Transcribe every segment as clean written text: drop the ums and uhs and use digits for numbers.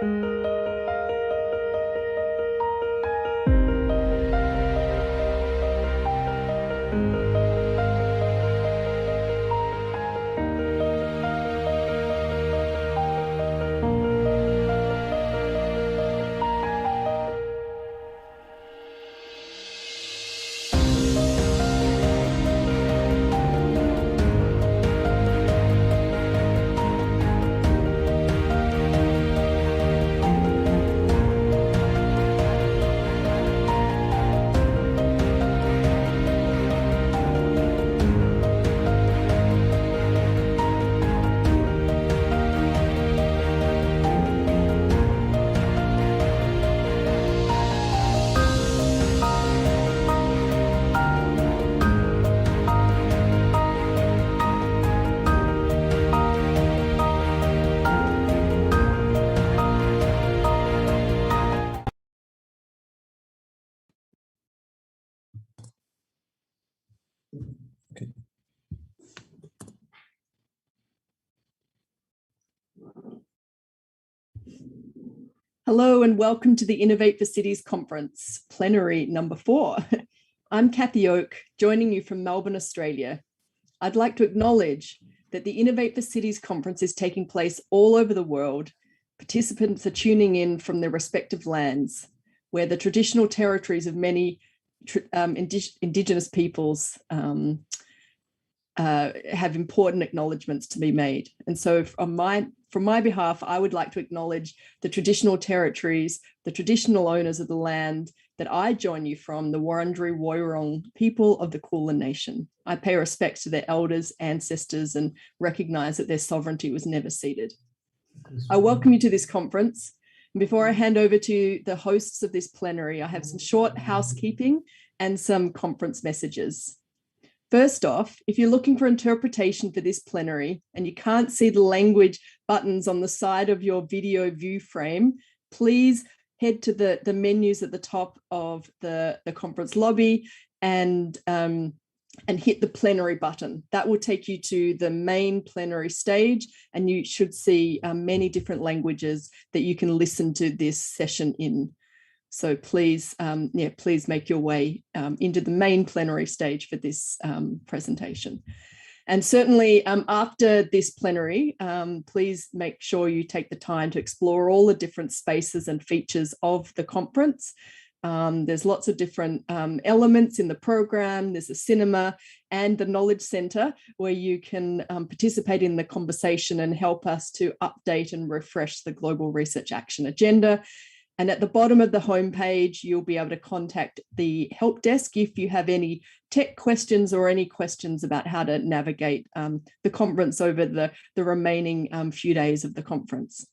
Okay. Hello and welcome to the Innovate for Cities Conference, Plenary number 4. I'm Kathy Oak, joining you from Melbourne, Australia. I'd like to acknowledge that the Innovate for Cities Conference is taking place all over the world. Participants are tuning in from their respective lands, where the traditional territories of many Indigenous peoples have important acknowledgements to be made. And so from my behalf, I would like to acknowledge the traditional territories, the traditional owners of the land that I join you from, the Wurundjeri Woiwurrung people of the Kulin Nation. I pay respect to their elders, ancestors, and recognize that their sovereignty was never ceded. I welcome you to this conference. And before I hand over to the hosts of this plenary, I have some short housekeeping and some conference messages. First off, if you're looking for interpretation for this plenary and you can't see the language buttons on the side of your video view frame, please head to the menus at the top of the conference lobby and hit the plenary button. That will take you to the main plenary stage, and you should see many different languages that you can listen to this session in. So please, please make your way into the main plenary stage for this presentation. And certainly after this plenary, please make sure you take the time to explore all the different spaces and features of the conference. There's lots of different elements in the program. There's a cinema and the Knowledge Centre where you can participate in the conversation and help us to update and refresh the Global Research Action Agenda. And at the bottom of the homepage, you'll be able to contact the help desk if you have any tech questions or any questions about how to navigate the conference over the remaining few days of the conference.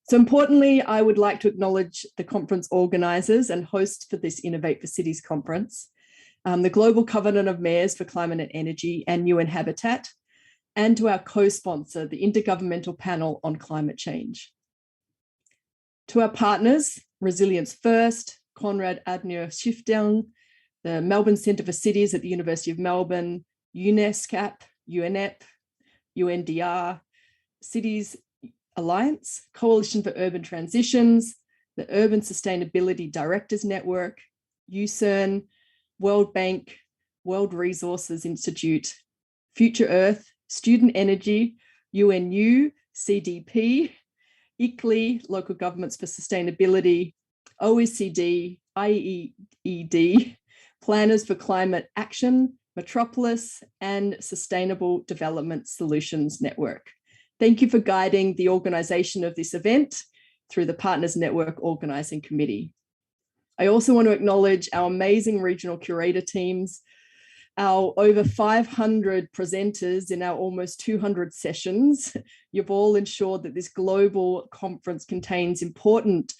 So importantly, I would like to acknowledge the conference organisers and hosts for this Innovate for Cities conference, the Global Covenant of Mayors for Climate and Energy and UN Habitat, and to our co-sponsor, the Intergovernmental Panel on Climate Change. To our partners, Resilience First, Konrad Adenauer Stiftung, the Melbourne Centre for Cities at the University of Melbourne, UNESCAP, UNEP, UNDR, Cities Alliance, Coalition for Urban Transitions, the Urban Sustainability Directors Network, UCERN, World Bank, World Resources Institute, Future Earth, Student Energy, UNU, CDP, ICLEI, Local Governments for Sustainability, OECD, IEED, Planners for Climate Action, Metropolis, and Sustainable Development Solutions Network. Thank you for guiding the organisation of this event through the Partners Network Organising Committee. I also want to acknowledge our amazing regional curator teams, our over 500 presenters in our almost 200 sessions. You've all ensured that this global conference contains important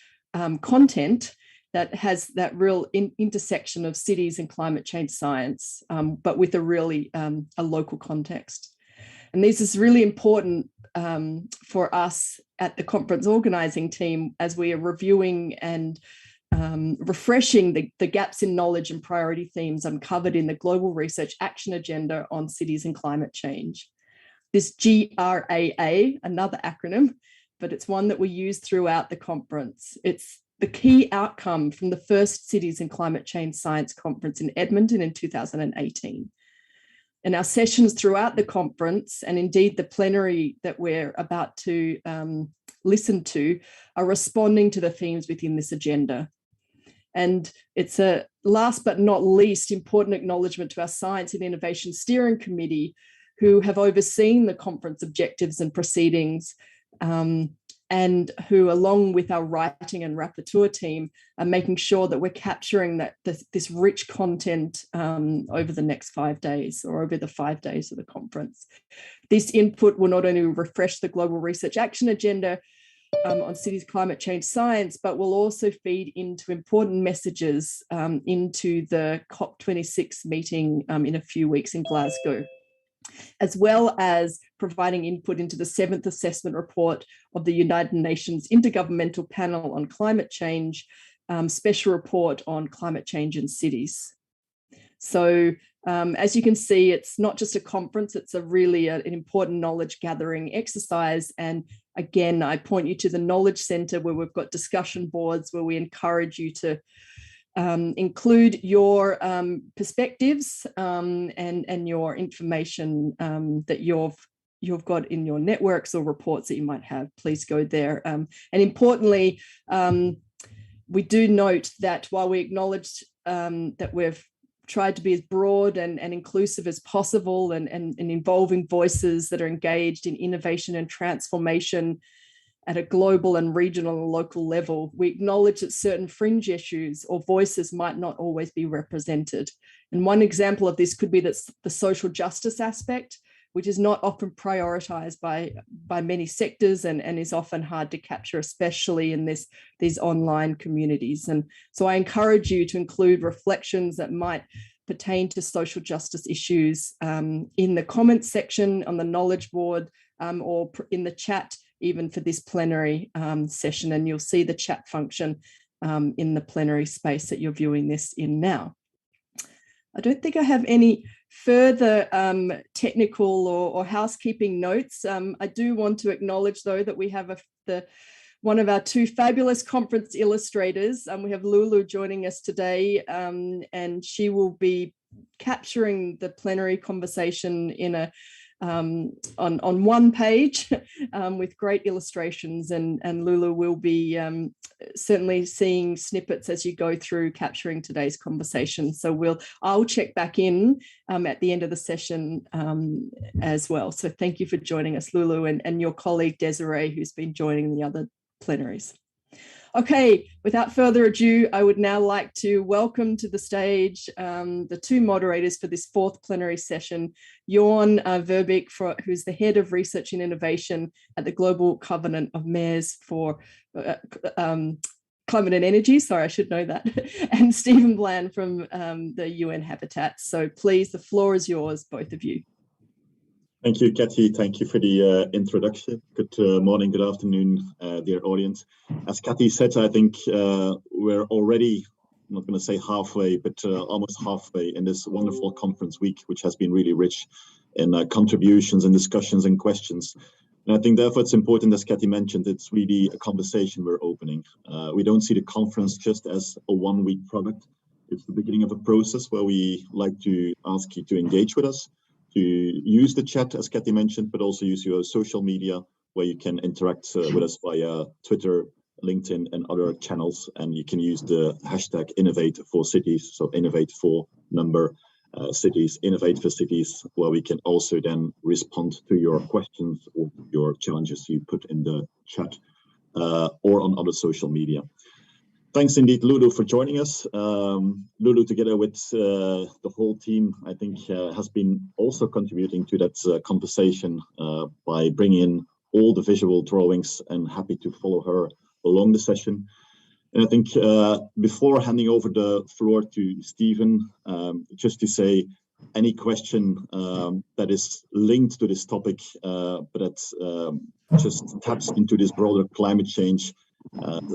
content that has that real intersection of cities and climate change science, but with a really a local context. And this is really important for us at the conference organising team as we are reviewing and refreshing the gaps in knowledge and priority themes uncovered in the Global Research Action Agenda on Cities and Climate Change. This GRAA, another acronym, but it's one that we use throughout the conference. It's the key outcome from the first Cities and Climate Change Science Conference in Edmonton in 2018. And our sessions throughout the conference, and indeed the plenary that we're about to listen to, are responding to the themes within this agenda. And it's a last but not least important acknowledgement to our Science and Innovation Steering Committee, who have overseen the conference objectives and proceedings, and who, along with our writing and rapporteur team, are making sure that we're capturing this rich content over the next 5 days, or over the 5 days of the conference. This input will not only refresh the Global Research Action Agenda on cities climate change science, but will also feed into important messages into the COP26 meeting in a few weeks in Glasgow, as well as providing input into the 7th assessment report of the United Nations Intergovernmental Panel on Climate Change, special report on climate change in cities. So as you can see, it's not just a conference, it's really an important knowledge gathering exercise. And again, I point you to the Knowledge Centre, where we've got discussion boards where we encourage you to include your perspectives and your information that you've got in your networks or reports that you might have. Please go there. And importantly, we do note that while we acknowledge that we've tried to be as broad and inclusive as possible and involving voices that are engaged in innovation and transformation at a global and regional and local level, we acknowledge that certain fringe issues or voices might not always be represented. And one example of this could be that the social justice aspect, which is not often prioritized by many sectors and is often hard to capture, especially in these online communities. And so I encourage you to include reflections that might pertain to social justice issues in the comments section on the knowledge board or in the chat, even for this plenary session. And you'll see the chat function in the plenary space that you're viewing this in now. I don't think I have any further technical or housekeeping notes. I do want to acknowledge, though, that we have one of our two fabulous conference illustrators. We have Lulu joining us today, and she will be capturing the plenary conversation in on one page with great illustrations, and Lulu will be certainly seeing snippets as you go through capturing today's conversation. So I'll check back in at the end of the session as well. So thank you for joining us, Lulu, and your colleague Desiree, who's been joining the other plenaries. Okay, without further ado, I would now like to welcome to the stage the two moderators for this fourth plenary session, Jorn Verbeek, who's the Head of Research and Innovation at the Global Covenant of Mayors for Climate and Energy, sorry, I should know that, and Stephen Bland from the UN Habitat. So please, the floor is yours, both of you. Thank you, Kathy. Thank you for the introduction. Good morning, good afternoon, dear audience. As Kathy said, I think we're already, I'm not going to say halfway, but almost halfway in this wonderful conference week, which has been really rich in contributions and discussions and questions. And I think therefore it's important, as Kathy mentioned, it's really a conversation we're opening. We don't see the conference just as a one-week product. It's the beginning of a process where we like to ask you to engage with us, to use the chat, as Kathy mentioned, but also use your social media where you can interact with us via Twitter, LinkedIn, and other channels. And you can use the hashtag Innovate4Cities, so Innovate for number cities, Innovate for Cities, where we can also then respond to your questions or your challenges you put in the chat or on other social media. Thanks indeed, Lulu, for joining us. Lulu, together with the whole team, I think has been also contributing to that conversation by bringing in all the visual drawings, and happy to follow her along the session. And I think before handing over the floor to Stephen, just to say any question that is linked to this topic, but that just taps into this broader climate change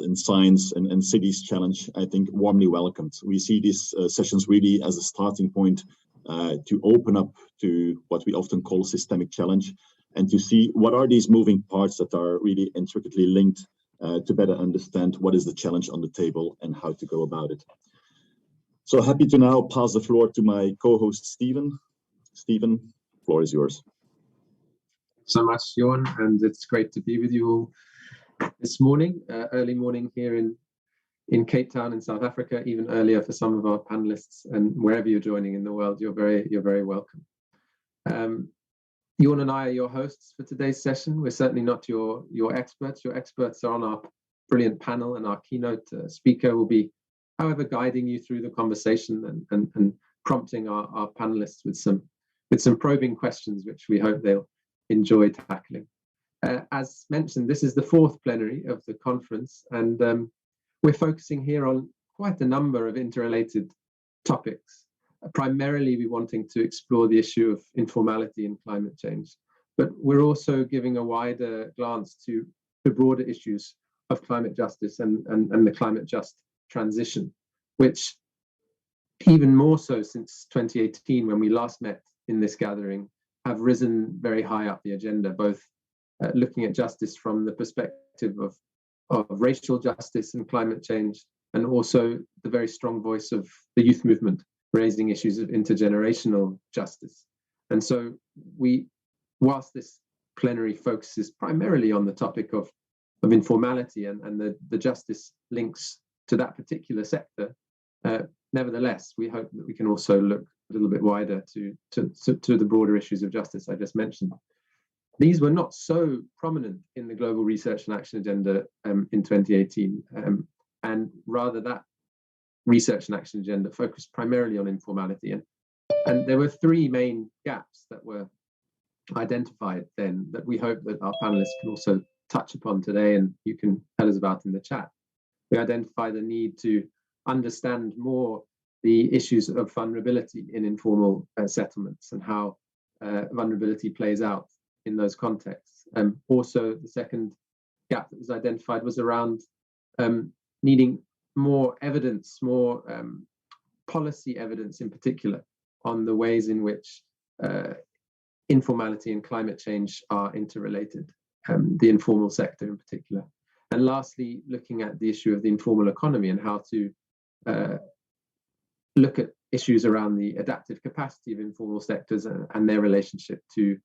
in science and cities challenge, I think warmly welcomed. We see these sessions really as a starting point to open up to what we often call systemic challenge, and to see what are these moving parts that are really intricately linked to better understand what is the challenge on the table and how to go about it. So happy to now pass the floor to my co-host, Stephen. Stephen, the floor is yours. So much, Jorn, and it's great to be with you all this morning, early morning here in Cape Town in South Africa, even earlier for some of our panelists, and wherever you're joining in the world, you're very welcome. Jorn and I are your hosts for today's session. We're certainly not your experts. Your experts are on our brilliant panel, and our keynote speaker will be, however, guiding you through the conversation and prompting our panelists with some probing questions, which we hope they'll enjoy tackling. As mentioned, this is the fourth plenary of the conference, and we're focusing here on quite a number of interrelated topics. Primarily, we're wanting to explore the issue of informality and climate change, but we're also giving a wider glance to the broader issues of climate justice and the climate just transition, which even more so since 2018, when we last met in this gathering, have risen very high up the agenda, both looking at justice from the perspective of racial justice and climate change, and also the very strong voice of the youth movement, raising issues of intergenerational justice. And so whilst this plenary focuses primarily on the topic of informality and the justice links to that particular sector, nevertheless, we hope that we can also look a little bit wider to the broader issues of justice I just mentioned. These were not so prominent in the Global Research and Action Agenda in 2018, and rather that Research and Action Agenda focused primarily on informality. And there were three main gaps that were identified then that we hope that our panelists can also touch upon today, and you can tell us about in the chat. We identified the need to understand more the issues of vulnerability in informal settlements and how vulnerability plays out in those contexts. Also, the second gap that was identified was around needing more evidence, more policy evidence in particular, on the ways in which informality and climate change are interrelated, the informal sector in particular. And lastly, looking at the issue of the informal economy and how to look at issues around the adaptive capacity of informal sectors and their relationship to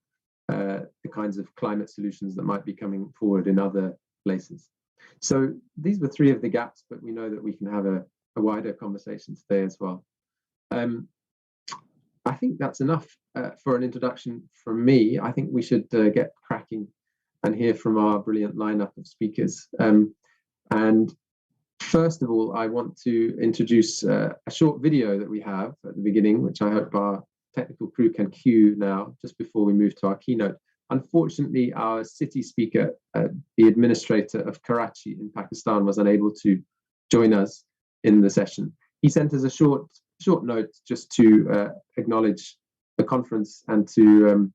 the kinds of climate solutions that might be coming forward in other places. So these were three of the gaps, but we know that we can have a wider conversation today as well. I think that's enough for an introduction from me. I think we should get cracking and hear from our brilliant lineup of speakers. And first of all, I want to introduce a short video that we have at the beginning, which I hope our technical crew can cue now, just before we move to our keynote. Unfortunately, our city speaker, the administrator of Karachi in Pakistan, was unable to join us in the session. He sent us a short note just to acknowledge the conference and to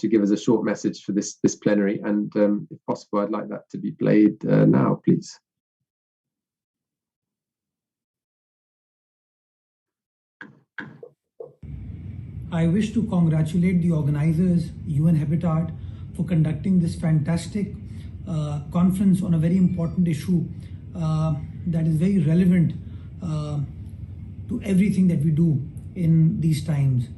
give us a short message for this plenary. And if possible, I'd like that to be played now, please. I wish to congratulate the organizers, UN Habitat, for conducting this fantastic conference on a very important issue that is very relevant to everything that we do in these times.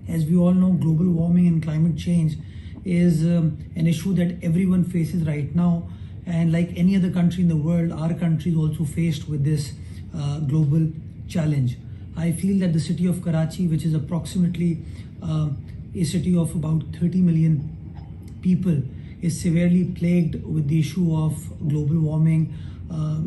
As we all know, global warming and climate change is an issue that everyone faces right now. And like any other country in the world, our country is also faced with this global challenge. I feel that the city of Karachi, which is approximately a city of about 30 million people, is severely plagued with the issue of global warming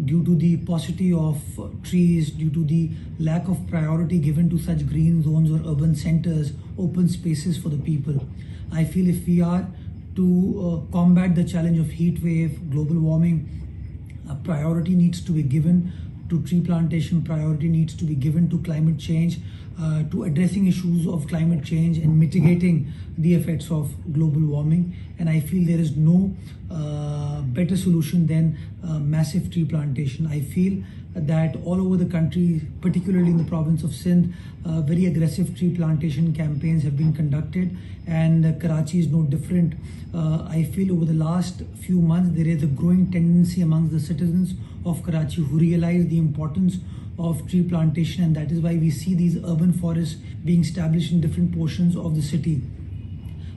due to the paucity of trees, due to the lack of priority given to such green zones or urban centers, open spaces for the people. I feel if we are to combat the challenge of heat wave, global warming, priority needs to be given to tree plantation, priority needs to be given to climate change, to addressing issues of climate change and mitigating the effects of global warming. And I feel there is no better solution than massive tree plantation. I feel that all over the country, particularly in the province of Sindh, very aggressive tree plantation campaigns have been conducted, and Karachi is no different. I feel over the last few months there is a growing tendency amongst the citizens of Karachi who realize the importance of tree plantation, and that is why we see these urban forests being established in different portions of the city.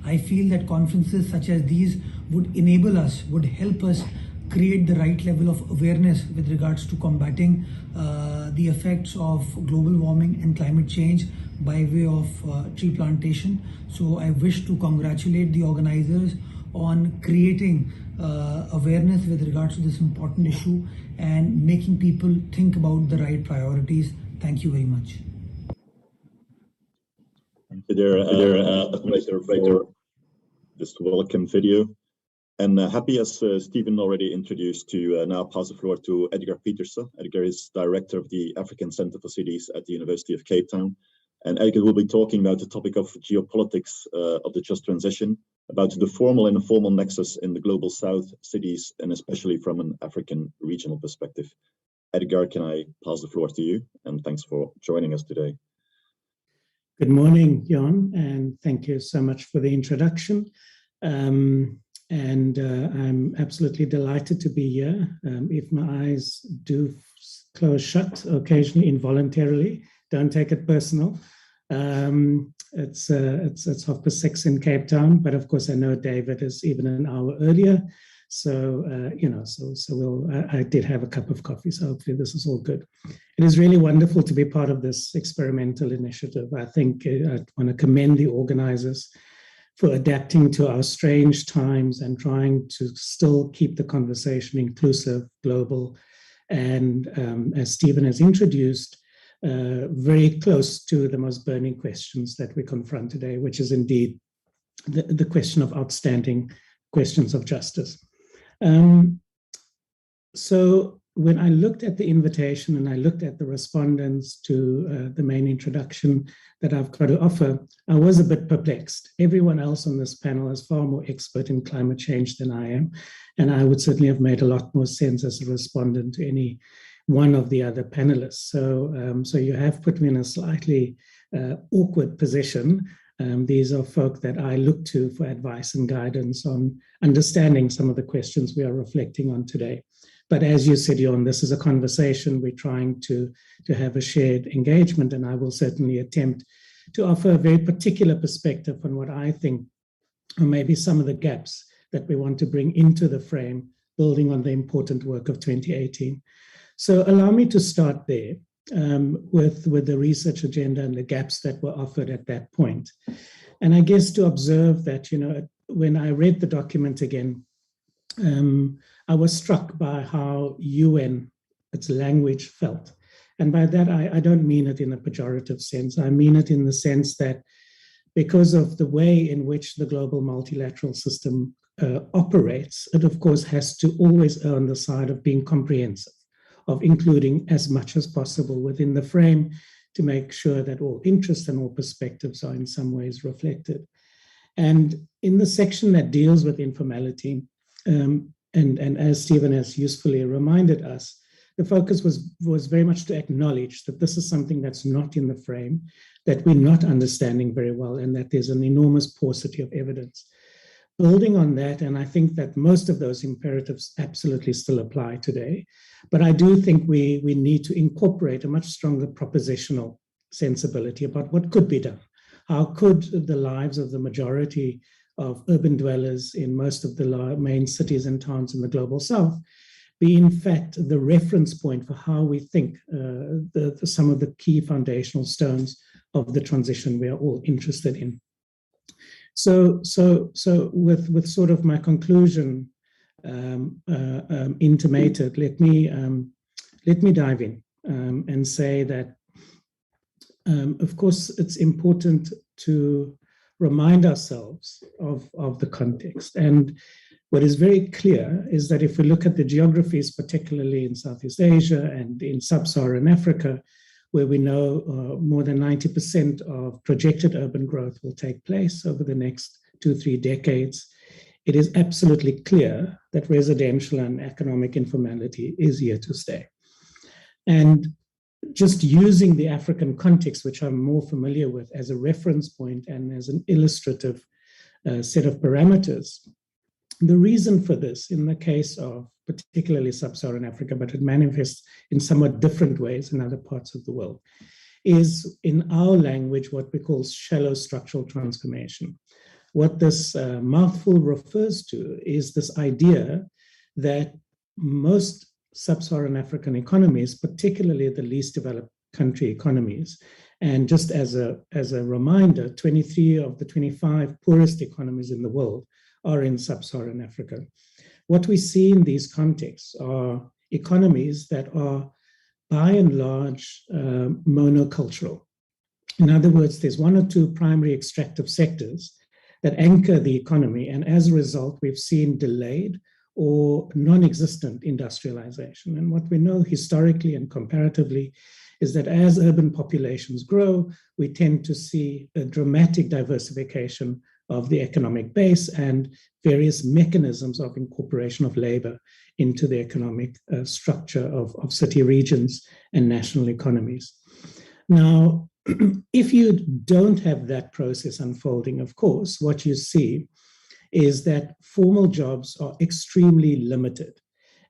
I feel that conferences such as these would enable us, would help us create the right level of awareness with regards to combating the effects of global warming and climate change by way of tree plantation. So I wish to congratulate the organizers on creating awareness with regards to this important issue and making people think about the right priorities. Thank you very much. Thank you there, operator, for this welcome video. And happy, as Stephen already introduced, to now pass the floor to Edgar Pieterse. Edgar is Director of the African Center for Cities at the University of Cape Town. And Edgar will be talking about the topic of geopolitics of the just transition, about the formal and informal nexus in the global south cities, and especially from an African regional perspective. Edgar, can I pass the floor to you? And thanks for joining us today. Good morning, Jan, and thank you so much for the introduction. I'm absolutely delighted to be here. If my eyes do close shut occasionally involuntarily, don't take it personal. It's 6:30 in Cape Town, but of course I know David is even an hour earlier. So I did have a cup of coffee, so hopefully this is all good. It is really wonderful to be part of this experimental initiative. I think I want to commend the organizers for adapting to our strange times and trying to still keep the conversation inclusive, global, and as Stephen has introduced, very close to the most burning questions that we confront today, which is indeed the question of outstanding questions of justice. So when I looked at the invitation and I looked at the respondents to the main introduction that I've got to offer, I was a bit perplexed. Everyone else on this panel is far more expert in climate change than I am, and I would certainly have made a lot more sense as a respondent to any one of the other panelists. So you have put me in a slightly awkward position. These are folk that I look to for advice and guidance on understanding some of the questions we are reflecting on today. But as you said, Jon, this is a conversation. We're trying to have a shared engagement, and I will certainly attempt to offer a very particular perspective on what I think are maybe some of the gaps that we want to bring into the frame, building on the important work of 2018. So allow me to start there. With the research agenda and the gaps that were offered at that point. And I guess to observe that, when I read the document again, I was struck by how UN, its language, felt. And by that, I don't mean it in a pejorative sense. I mean it in the sense that because of the way in which the global multilateral system operates, it of course has to always err on the side of being comprehensive, of including as much as possible within the frame to make sure that all interests and all perspectives are in some ways reflected. And in the section that deals with informality, and as Stephen has usefully reminded us, the focus was very much to acknowledge that this is something that's not in the frame, that we're not understanding very well, and that there's an enormous paucity of evidence. Building on that, and I think that most of those imperatives absolutely still apply today, but I do think we need to incorporate a much stronger propositional sensibility about what could be done. How could the lives of the majority of urban dwellers in most of the main cities and towns in the global south be in fact the reference point for how we think some of the key foundational stones of the transition we are all interested in. So with sort of my conclusion intimated, let me dive in and say that of course it's important to remind ourselves of the context. And what is very clear is that if we look at the geographies, particularly in Southeast Asia and in sub-Saharan Africa, where we know more than 90% of projected urban growth will take place over the next 2-3 decades, it is absolutely clear that residential and economic informality is here to stay. And just using the African context, which I'm more familiar with, as a reference point and as an illustrative set of parameters, the reason for this, in the case of particularly sub-Saharan Africa, but it manifests in somewhat different ways in other parts of the world, is in our language what we call shallow structural transformation. What this mouthful refers to is this idea that most sub-Saharan African economies, particularly the least developed country economies, and just as a reminder, 23 of the 25 poorest economies in the world are in sub-Saharan Africa. What we see in these contexts are economies that are by and large monocultural. In other words, there's one or two primary extractive sectors that anchor the economy, and as a result, we've seen delayed or non-existent industrialization. And what we know historically and comparatively is that as urban populations grow, we tend to see a dramatic diversification of the economic base and various mechanisms of incorporation of labor into the economic structure of city regions and national economies. Now, if you don't have that process unfolding, of course, what you see is that formal jobs are extremely limited.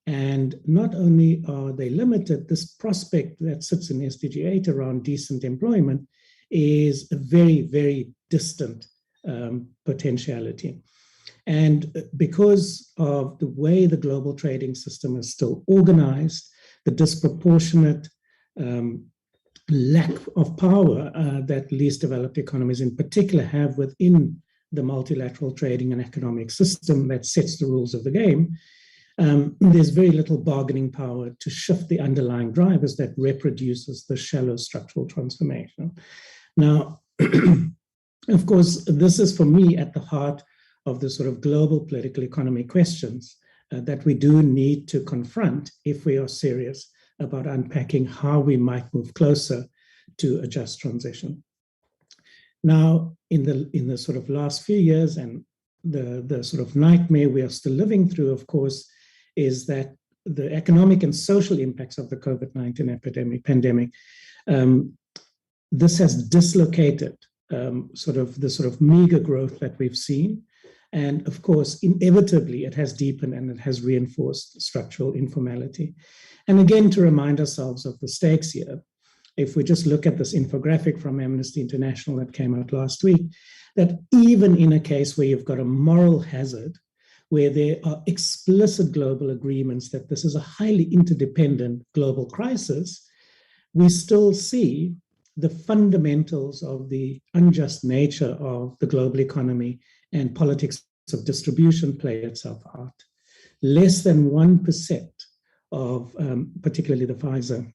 And not only are they limited, this prospect that sits in SDG 8 around decent employment is a very, very distant potentiality. And because of the way the global trading system is still organized, the disproportionate lack of power that least developed economies in particular have within the multilateral trading and economic system that sets the rules of the game, there's very little bargaining power to shift the underlying drivers that reproduces the shallow structural transformation. Now, of course, this is for me at the heart of the sort of global political economy questions that we do need to confront if we are serious about unpacking how we might move closer to a just transition. Now, in the sort of last few years, and the sort of nightmare we are still living through, of course, is that the economic and social impacts of the COVID-19 pandemic, this has dislocated the sort of meager growth that we've seen. And of course, inevitably, it has deepened and it has reinforced structural informality. And again, to remind ourselves of the stakes here, if we just look at this infographic from Amnesty International that came out last week, that even in a case where you've got a moral hazard, where there are explicit global agreements that this is a highly interdependent global crisis, we still see the fundamentals of the unjust nature of the global economy and politics of distribution play itself out. Less than 1% of particularly the Pfizer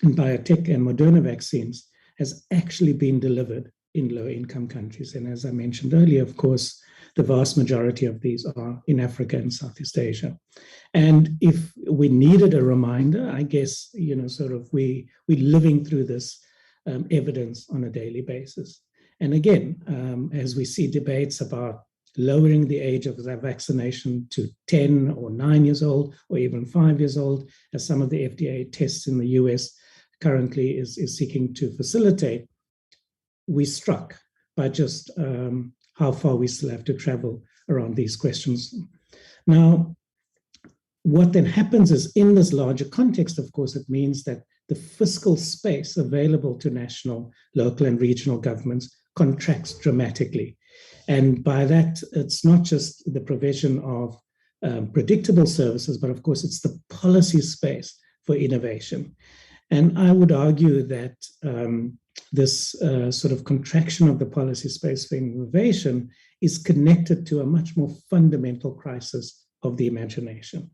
and biotech and Moderna vaccines has actually been delivered in low-income countries. And as I mentioned earlier, of course, the vast majority of these are in Africa and Southeast Asia. And if we needed a reminder, I guess, sort of we're living through this evidence on a daily basis. And again, as we see debates about lowering the age of vaccination to 10 or 9 years old, or even 5 years old, as some of the FDA tests in the US currently is seeking to facilitate, we struck by just how far we still have to travel around these questions. Now, what then happens is in this larger context, of course, it means that the fiscal space available to national, local, and regional governments contracts dramatically. And by that, it's not just the provision of predictable services, but of course, it's the policy space for innovation. And I would argue that this sort of contraction of the policy space for innovation is connected to a much more fundamental crisis of the imagination.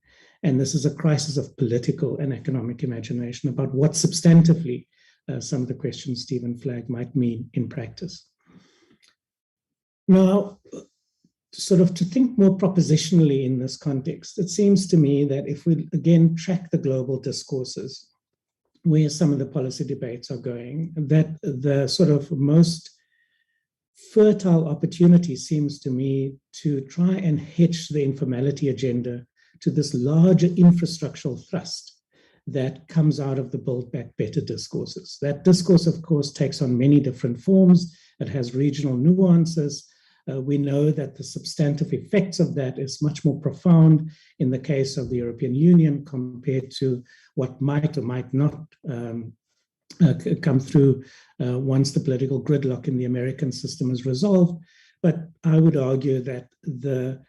And this is a crisis of political and economic imagination about what substantively some of the questions Stephen flagged might mean in practice. Now, sort of to think more propositionally in this context, it seems to me that if we again track the global discourses, where some of the policy debates are going, that the sort of most fertile opportunity, seems to me, to try and hitch the informality agenda to this larger infrastructural thrust that comes out of the Build Back Better discourses. That discourse, of course, takes on many different forms. It has regional nuances. We know that the substantive effects of that is much more profound in the case of the European Union compared to what might or might not come through once the political gridlock in the American system is resolved. But I would argue that the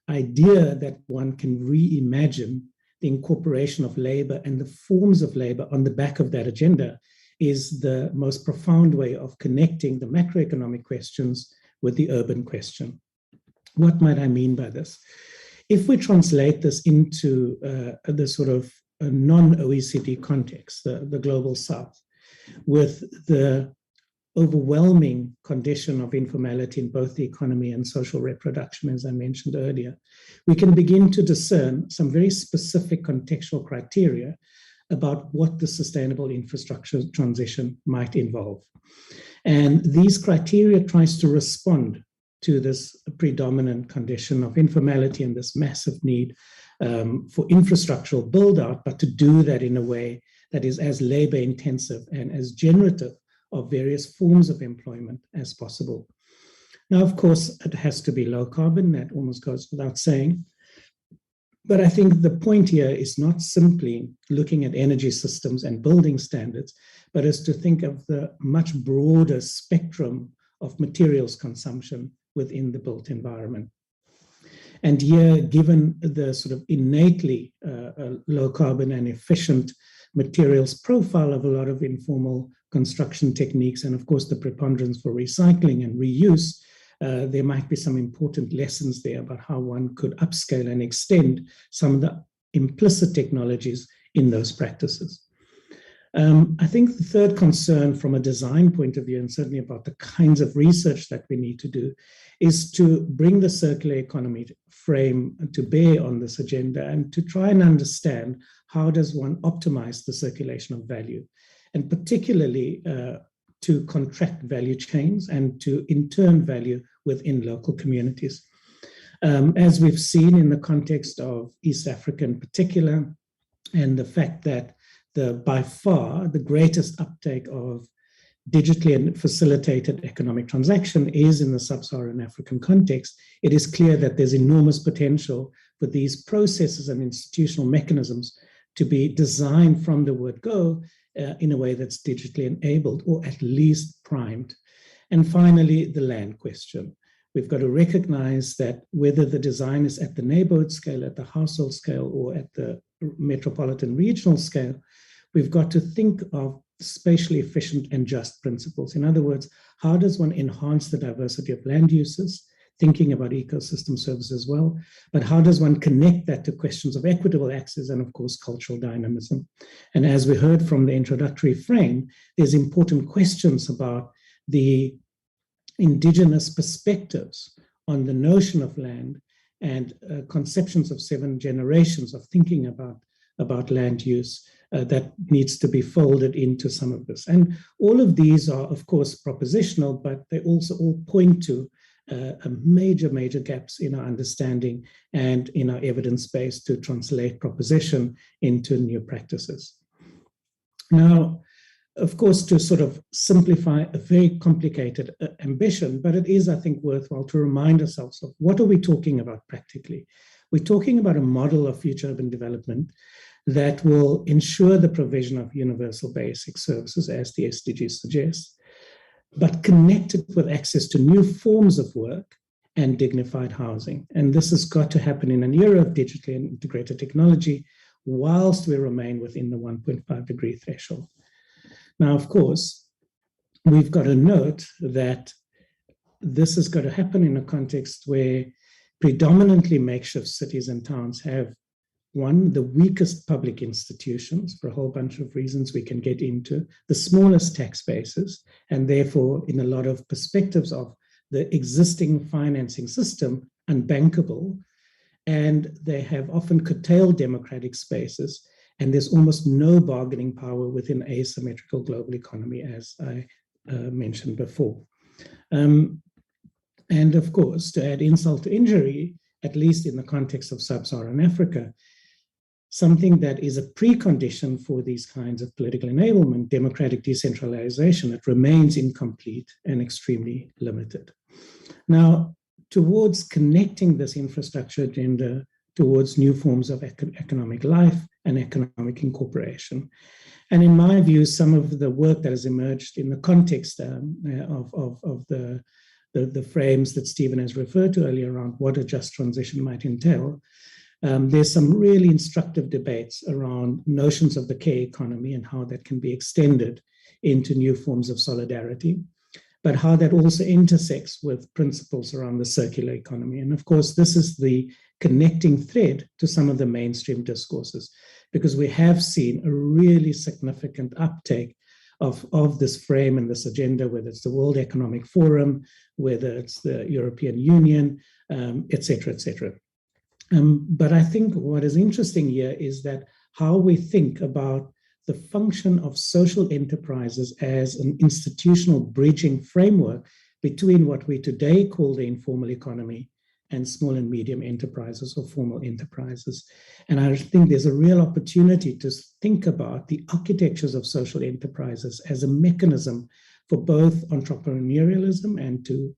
idea that one can reimagine the incorporation of labor and the forms of labor on the back of that agenda is the most profound way of connecting the macroeconomic questions with the urban question. What might I mean by this? If we translate this into the sort of a non-OECD context, the global South, with the overwhelming condition of informality in both the economy and social reproduction, as I mentioned earlier, we can begin to discern some very specific contextual criteria about what the sustainable infrastructure transition might involve. And these criteria tries to respond to this predominant condition of informality and this massive need for infrastructural build out, but to do that in a way that is as labor intensive and as generative of various forms of employment as possible. Now, of course, it has to be low carbon, that almost goes without saying. But I think the point here is not simply looking at energy systems and building standards, but is to think of the much broader spectrum of materials consumption within the built environment. And here, given the sort of innately low carbon and efficient materials profile of a lot of informal construction techniques, and of course the preponderance for recycling and reuse, there might be some important lessons there about how one could upscale and extend some of the implicit technologies in those practices. I think the third concern from a design point of view, and certainly about the kinds of research that we need to do, is to bring the circular economy frame to bear on this agenda and to try and understand how does one optimize the circulation of value, and particularly to contract value chains and to in turn value within local communities. As we've seen in the context of East Africa in particular, and the fact that by far the greatest uptake of digitally facilitated economic transaction is in the sub-Saharan African context, it is clear that there's enormous potential for these processes and institutional mechanisms to be designed from the word go in a way that's digitally enabled or at least primed. And finally, the land question. We've got to recognize that whether the design is at the neighborhood scale, at the household scale, or at the metropolitan regional scale, we've got to think of spatially efficient and just principles. In other words, how does one enhance the diversity of land uses, thinking about ecosystem services as well, but how does one connect that to questions of equitable access and, of course, cultural dynamism? And as we heard from the introductory frame, there's important questions about the indigenous perspectives on the notion of land and conceptions of 7 generations of thinking about land use that needs to be folded into some of this. And all of these are, of course, propositional, but they also all point to major gaps in our understanding and in our evidence base to translate proposition into new practices. Now, of course, to sort of simplify a very complicated ambition, but it is, I think, worthwhile to remind ourselves of what are we talking about practically. We're talking about a model of future urban development that will ensure the provision of universal basic services, as the SDGs suggest, but connected with access to new forms of work and dignified housing. And this has got to happen in an era of digitally integrated technology, whilst we remain within the 1.5 degree threshold. Now, of course, we've got to note that this has got to happen in a context where predominantly makeshift cities and towns have, one, the weakest public institutions for a whole bunch of reasons we can get into, the smallest tax bases, and therefore, in a lot of perspectives of the existing financing system, unbankable, and they have often curtailed democratic spaces, and there's almost no bargaining power within asymmetrical global economy, as I mentioned before. And of course, to add insult to injury, at least in the context of sub-Saharan Africa, something that is a precondition for these kinds of political enablement, democratic decentralization, it remains incomplete and extremely limited. Now, towards connecting this infrastructure agenda towards new forms of economic life and economic incorporation. And in my view, some of the work that has emerged in the context of the frames that Stephen has referred to earlier around what a just transition might entail, there's some really instructive debates around notions of the care economy and how that can be extended into new forms of solidarity, but how that also intersects with principles around the circular economy. And of course, this is the connecting thread to some of the mainstream discourses, because we have seen a really significant uptake of this frame and this agenda, whether it's the World Economic Forum, whether it's the European Union, et cetera, et cetera. But I think what is interesting here is that how we think about the function of social enterprises as an institutional bridging framework between what we today call the informal economy and small and medium enterprises or formal enterprises. And I think there's a real opportunity to think about the architectures of social enterprises as a mechanism for both entrepreneurialism and to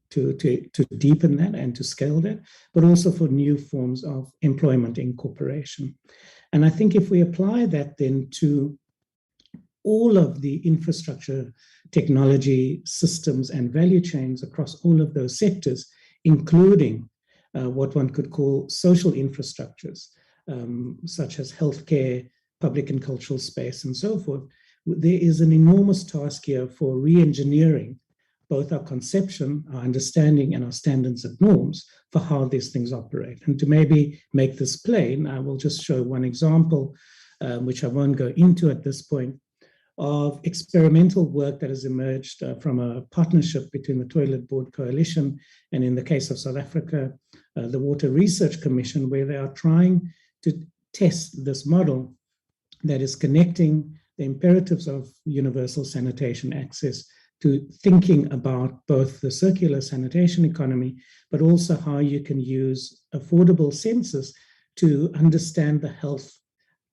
deepen that and to scale that, but also for new forms of employment incorporation. And I think if we apply that then to all of the infrastructure, technology, systems, and value chains across all of those sectors, including what one could call social infrastructures, such as healthcare, public and cultural space, and so forth, there is an enormous task here for re-engineering both our conception, our understanding, and our standards and norms for how these things operate. And to maybe make this plain, I will just show one example, which I won't go into at this point, of experimental work that has emerged from a partnership between the Toilet Board Coalition and, in the case of South Africa, the Water Research Commission, where they are trying to test this model that is connecting the imperatives of universal sanitation access to thinking about both the circular sanitation economy, but also how you can use affordable census to understand the health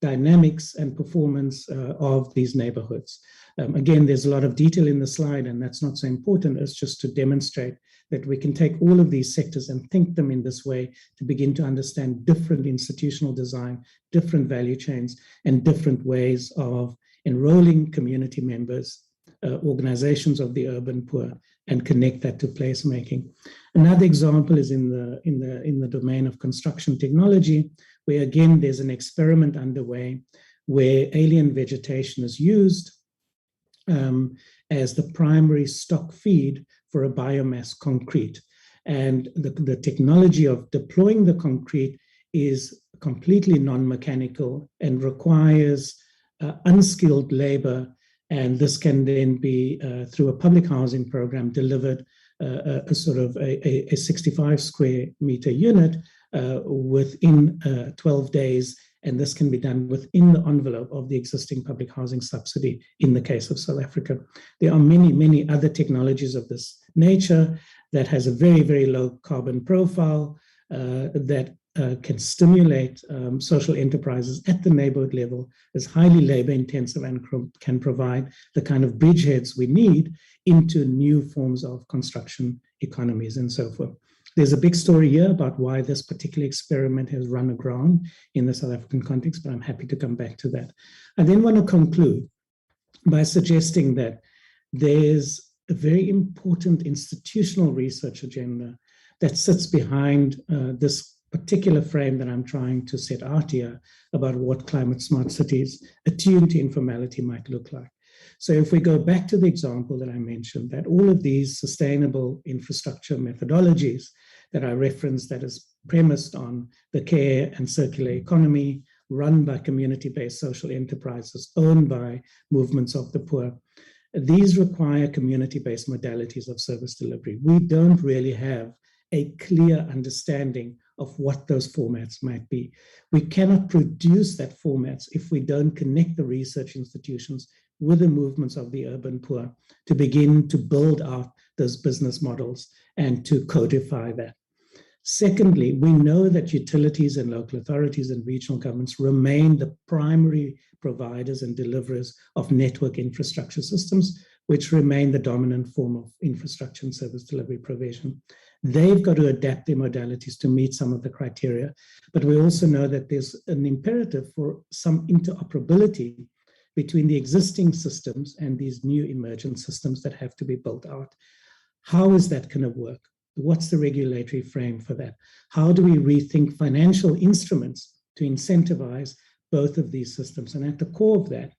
dynamics and performance of these neighborhoods. Again, there's a lot of detail in the slide, and that's not so important. It's just to demonstrate that we can take all of these sectors and think them in this way to begin to understand different institutional design, different value chains, and different ways of enrolling community members, organizations of the urban poor, and connect that to placemaking. Another example is in the domain of construction technology, where again there's an experiment underway where alien vegetation is used as the primary stock feed for a biomass concrete. And the technology of deploying the concrete is completely non-mechanical and requires unskilled labor. And this can then be, through a public housing program, delivered a sort of a 65 square meter unit within 12 days. And this can be done within the envelope of the existing public housing subsidy in the case of South Africa. There are many, many other technologies of this nature that has a very, very low carbon profile that can stimulate social enterprises at the neighborhood level, is highly labor intensive, and can provide the kind of bridgeheads we need into new forms of construction economies and so forth. There's a big story here about why this particular experiment has run aground in the South African context, but I'm happy to come back to that. I then want to conclude by suggesting that there's a very important institutional research agenda that sits behind this particular frame that I'm trying to set out here about what climate smart cities attuned to informality might look like. So if we go back to the example that I mentioned, that all of these sustainable infrastructure methodologies that I referenced, that is premised on the care and circular economy, run by community-based social enterprises, owned by movements of the poor, these require community-based modalities of service delivery. We don't really have a clear understanding of what those formats might be. We cannot produce that formats if we don't connect the research institutions with the movements of the urban poor to begin to build out those business models and to codify that. Secondly, we know that utilities and local authorities and regional governments remain the primary providers and deliverers of network infrastructure systems, which remain the dominant form of infrastructure and service delivery provision. They've got to adapt their modalities to meet some of the criteria, but we also know that there's an imperative for some interoperability between the existing systems and these new emergent systems that have to be built out. How is that going to work? What's the regulatory frame for that? How do we rethink financial instruments to incentivize both of these systems? And at the core of that,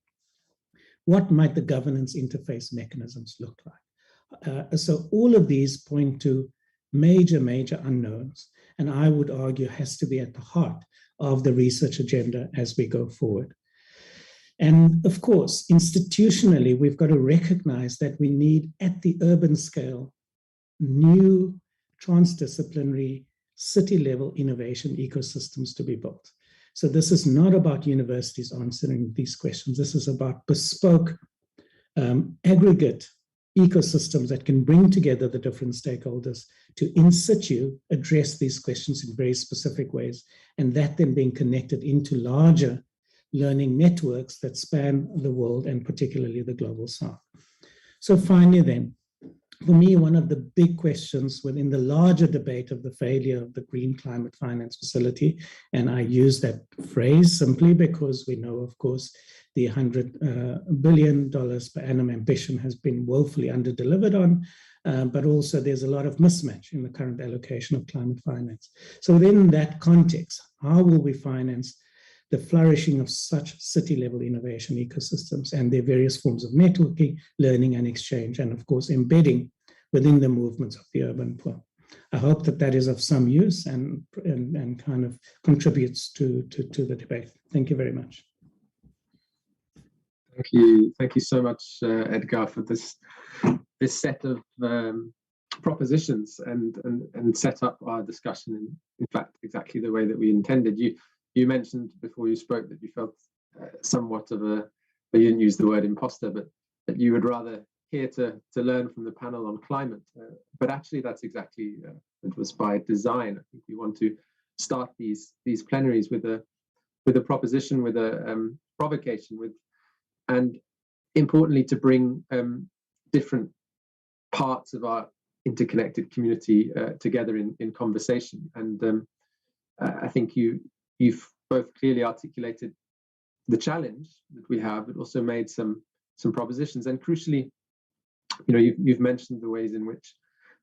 what might the governance interface mechanisms look like? So all of these point to major unknowns, and I would argue has to be at the heart of the research agenda as we go forward. And of course, institutionally, we've got to recognize that we need, at the urban scale, new transdisciplinary city-level innovation ecosystems to be built. So this is not about universities answering these questions. This is about bespoke, aggregate ecosystems that can bring together the different stakeholders to in situ address these questions in very specific ways, and that then being connected into larger learning networks that span the world and particularly the global south. So finally then, for me, one of the big questions within the larger debate of the failure of the Green Climate Finance Facility, and I use that phrase simply because we know, of course, the $100 billion per annum ambition has been woefully underdelivered on, but also there's a lot of mismatch in the current allocation of climate finance. So within that context, how will we finance the flourishing of such city-level innovation ecosystems and their various forms of networking, learning, and exchange, and of course, embedding within the movements of the urban poor? I hope that that is of some use and kind of contributes to the debate. Thank you very much. Thank you so much, Edgar, for this set of propositions and set up our discussion in fact exactly the way that we intended. You mentioned before you spoke that you felt somewhat of a, well, you didn't use the word imposter, but that you would rather hear to learn from the panel on climate. But actually, that's exactly, it was by design. I think we want to start these plenaries with a proposition, with a provocation, and importantly, to bring different parts of our interconnected community together in conversation. And I think you've both clearly articulated the challenge that we have, but also made some propositions. And crucially, you've mentioned the ways in which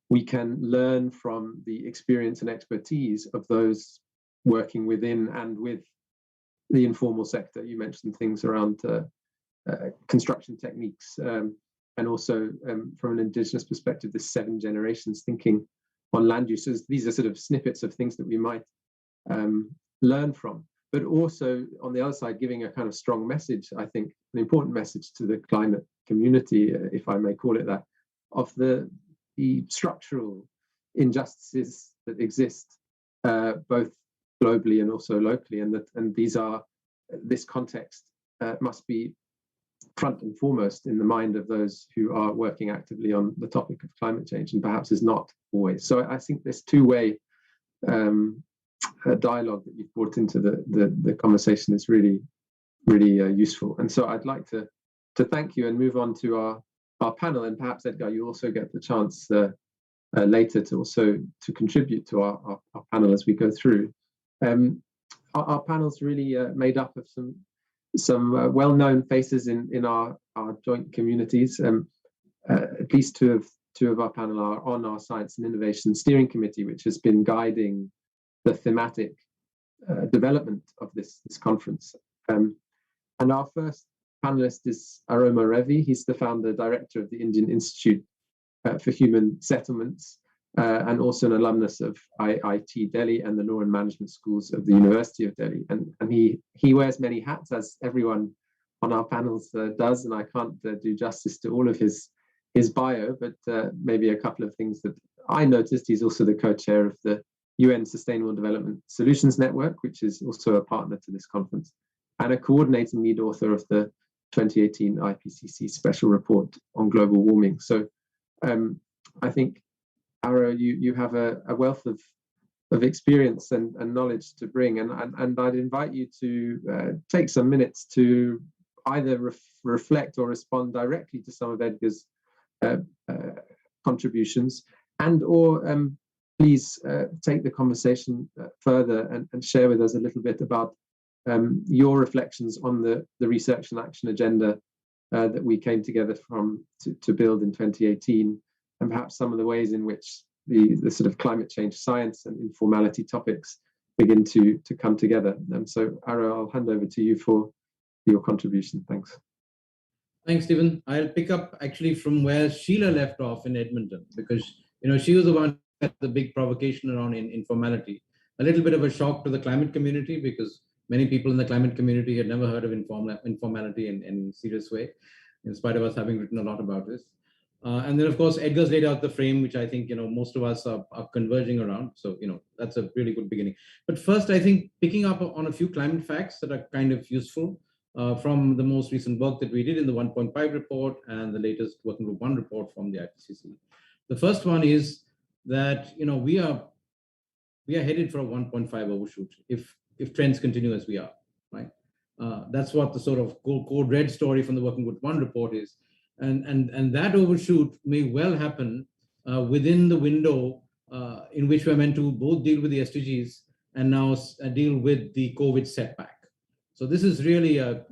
we can learn from the experience and expertise of those working within and with the informal sector. You mentioned things around construction techniques, and also from an Indigenous perspective, the 7 generations thinking on land uses. These are sort of snippets of things that we might learn from, but also on the other side, giving a kind of strong message, I think, an important message to the climate community, if I may call it that, of the structural injustices that exist both globally and also locally, and this context must be front and foremost in the mind of those who are working actively on the topic of climate change, and perhaps is not always. So I think this two-way dialogue that you've brought into the conversation is really useful. And so I'd like to thank you and move on to our panel, and perhaps Edgar, you also get the chance later to contribute to our panel as we go through. Our panel's really made up of some well-known faces in our joint communities. At least two of our panel are on our Science and Innovation Steering Committee, which has been guiding the thematic development of this conference. And our first panelist is Aroma Ravi. He's the founder director of the Indian Institute for Human Settlements, and also an alumnus of IIT Delhi and the Law and Management Schools of the University of Delhi. And he wears many hats, as everyone on our panels does, and I can't do justice to all of his bio, but maybe a couple of things that I noticed. He's also the co-chair of the UN Sustainable Development Solutions Network, which is also a partner to this conference, and a coordinating lead author of the 2018 IPCC Special Report on Global Warming. So I think, Aro, you have a wealth of experience and knowledge to bring, and I'd invite you to take some minutes to either reflect or respond directly to some of Edgar's contributions, and/or please take the conversation further and share with us a little bit about your reflections on the research and action agenda that we came together to build in 2018, and perhaps some of the ways in which the sort of climate change science and informality topics begin to come together. So, Aro, I'll hand over to you for your contribution. Thanks. Thanks, Stephen. I'll pick up actually from where Sheila left off in Edmonton, because she was the one at the big provocation around informality. A little bit of a shock to the climate community, because many people in the climate community had never heard of informality in any serious way, in spite of us having written a lot about this. And then, of course, Edgar's laid out the frame, which I think most of us are converging around. So that's a really good beginning. But first, I think picking up on a few climate facts that are kind of useful from the most recent work that we did in the 1.5 report and the latest Working Group 1 report from the IPCC. The first one is that we are headed for a 1.5 overshoot if trends continue as we are, right? That's what the sort of code red story from the Working Group 1 report is. And that overshoot may well happen within the window in which we're meant to both deal with the SDGs and now deal with the COVID setback. So this is really a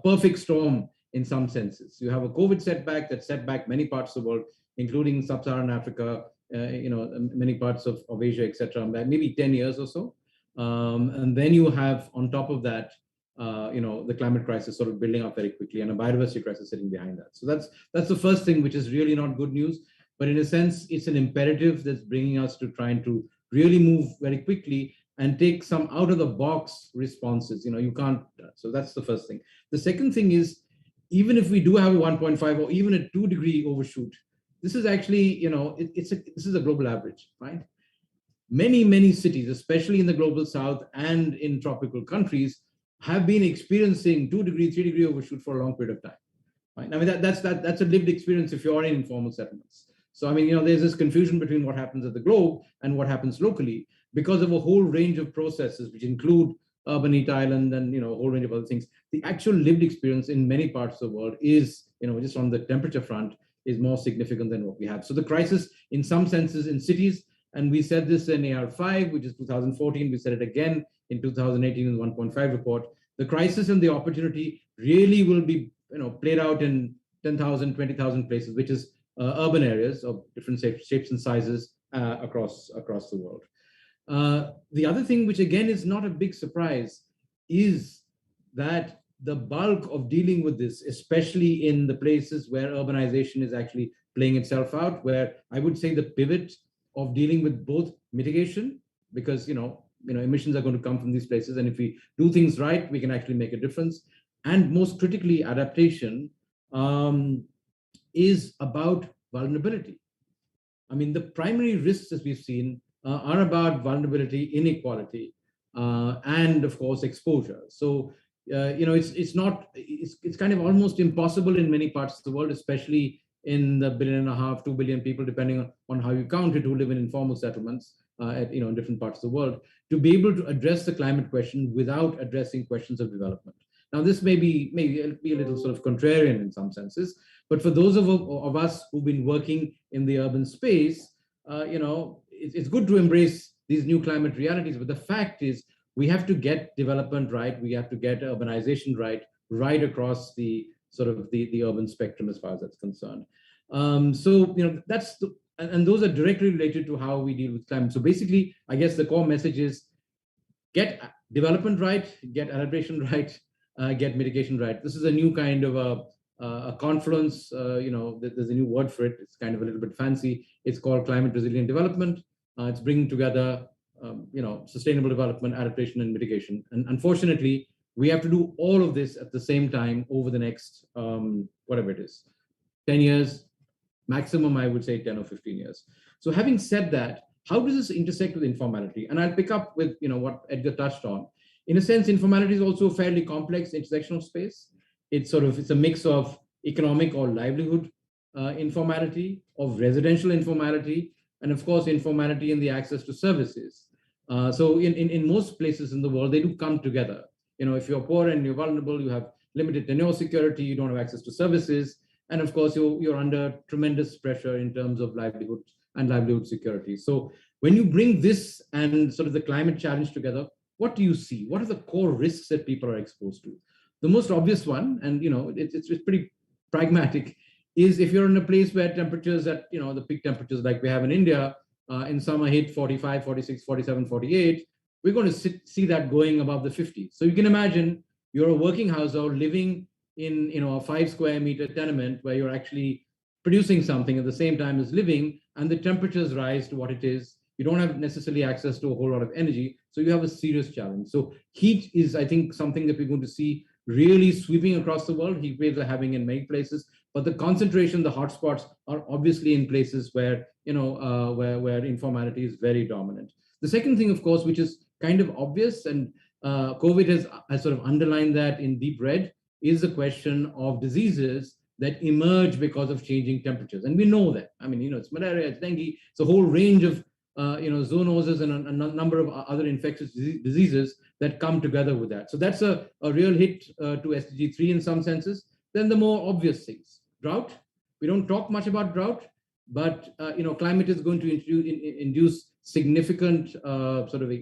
perfect storm in some senses. You have a COVID setback that set back many parts of the world, including sub-Saharan Africa, many parts of Asia, etc., maybe 10 years or so. And then you have, on top of that, the climate crisis sort of building up very quickly, and a biodiversity crisis sitting behind that. So that's the first thing, which is really not good news. But in a sense, it's an imperative that's bringing us to trying to really move very quickly and take some out-of-the-box responses. You can't. So that's the first thing. The second thing is, even if we do have a 1.5 or even a 2-degree overshoot, this is actually, this is a global average, right? Many cities, especially in the global south and in tropical countries, have been experiencing 2-degree, 3-degree overshoot for a long period of time. Right? I mean, that's a lived experience if you're in informal settlements. So, I mean, there's this confusion between what happens at the globe and what happens locally because of a whole range of processes, which include urban heat island and, a whole range of other things. The actual lived experience in many parts of the world is, just on the temperature front, is more significant than what we have. So the crisis, in some senses, in cities, and we said this in AR5, which is 2014, we said it again in 2018 in the 1.5 report, the crisis and the opportunity really will be played out in 10,000, 20,000 places, which is urban areas of different shapes and sizes across the world. The other thing, which again is not a big surprise, is that the bulk of dealing with this, especially in the places where urbanization is actually playing itself out, where I would say the pivot of dealing with both mitigation, because emissions are going to come from these places, and if we do things right, we can actually make a difference. And most critically, adaptation is about vulnerability. I mean, the primary risks, as we've seen, are about vulnerability, inequality, and of course exposure. So it's kind of almost impossible in many parts of the world, especially in the 1.5 billion, 2 billion people, depending on how you count it, who live in informal settlements in different parts of the world, to be able to address the climate question without addressing questions of development. Now, this may be a little sort of contrarian in some senses, but for those of us who've been working in the urban space, it's good to embrace these new climate realities. But the fact is, we have to get development right. We have to get urbanization right across the sort of the urban spectrum as far as that's concerned. So and those are directly related to how we deal with climate. So basically, I guess the core message is get development right, get adaptation right, get mitigation right. This is a new kind of a confluence. There's a new word for it. It's kind of a little bit fancy. It's called climate resilient development. It's bringing together, sustainable development, adaptation, and mitigation. And unfortunately, we have to do all of this at the same time over the next, whatever it is, 10 years, maximum, I would say 10 or 15 years. So having said that, how does this intersect with informality? And I'll pick up with, what Edgar touched on. In a sense, informality is also a fairly complex intersectional space. It's a mix of economic or livelihood informality, of residential informality, and of course, informality in the access to services. So in most places in the world, they do come together. If you're poor and you're vulnerable, you have limited tenure security, you don't have access to services, and of course, you're under tremendous pressure in terms of livelihood and livelihood security. So when you bring this and sort of the climate challenge together, what do you see? What are the core risks that people are exposed to? The most obvious one, and it's pretty pragmatic, is if you're in a place where temperatures at the peak temperatures like we have in India in summer hit 45, 46, 47, 48, we're going to see that going above the 50s. So you can imagine you're a working household living in a 5 square meter tenement where you're actually producing something at the same time as living, and the temperatures rise to what it is. You don't have necessarily access to a whole lot of energy, so you have a serious challenge. So heat is, I think, something that we're going to see really sweeping across the world. Heat waves are having in many places, but the concentration, the hotspots are obviously in places where where informality is very dominant. The second thing, of course, which is kind of obvious, and COVID has sort of underlined that in deep red, is the question of diseases that emerge because of changing temperatures. And we know that. I mean, it's malaria, it's dengue, it's a whole range of zoonoses and a number of other infectious diseases that come together with that. So that's a real hit to SDG 3 in some senses. Then the more obvious things, drought. We don't talk much about drought, but climate is going to induce significant sort of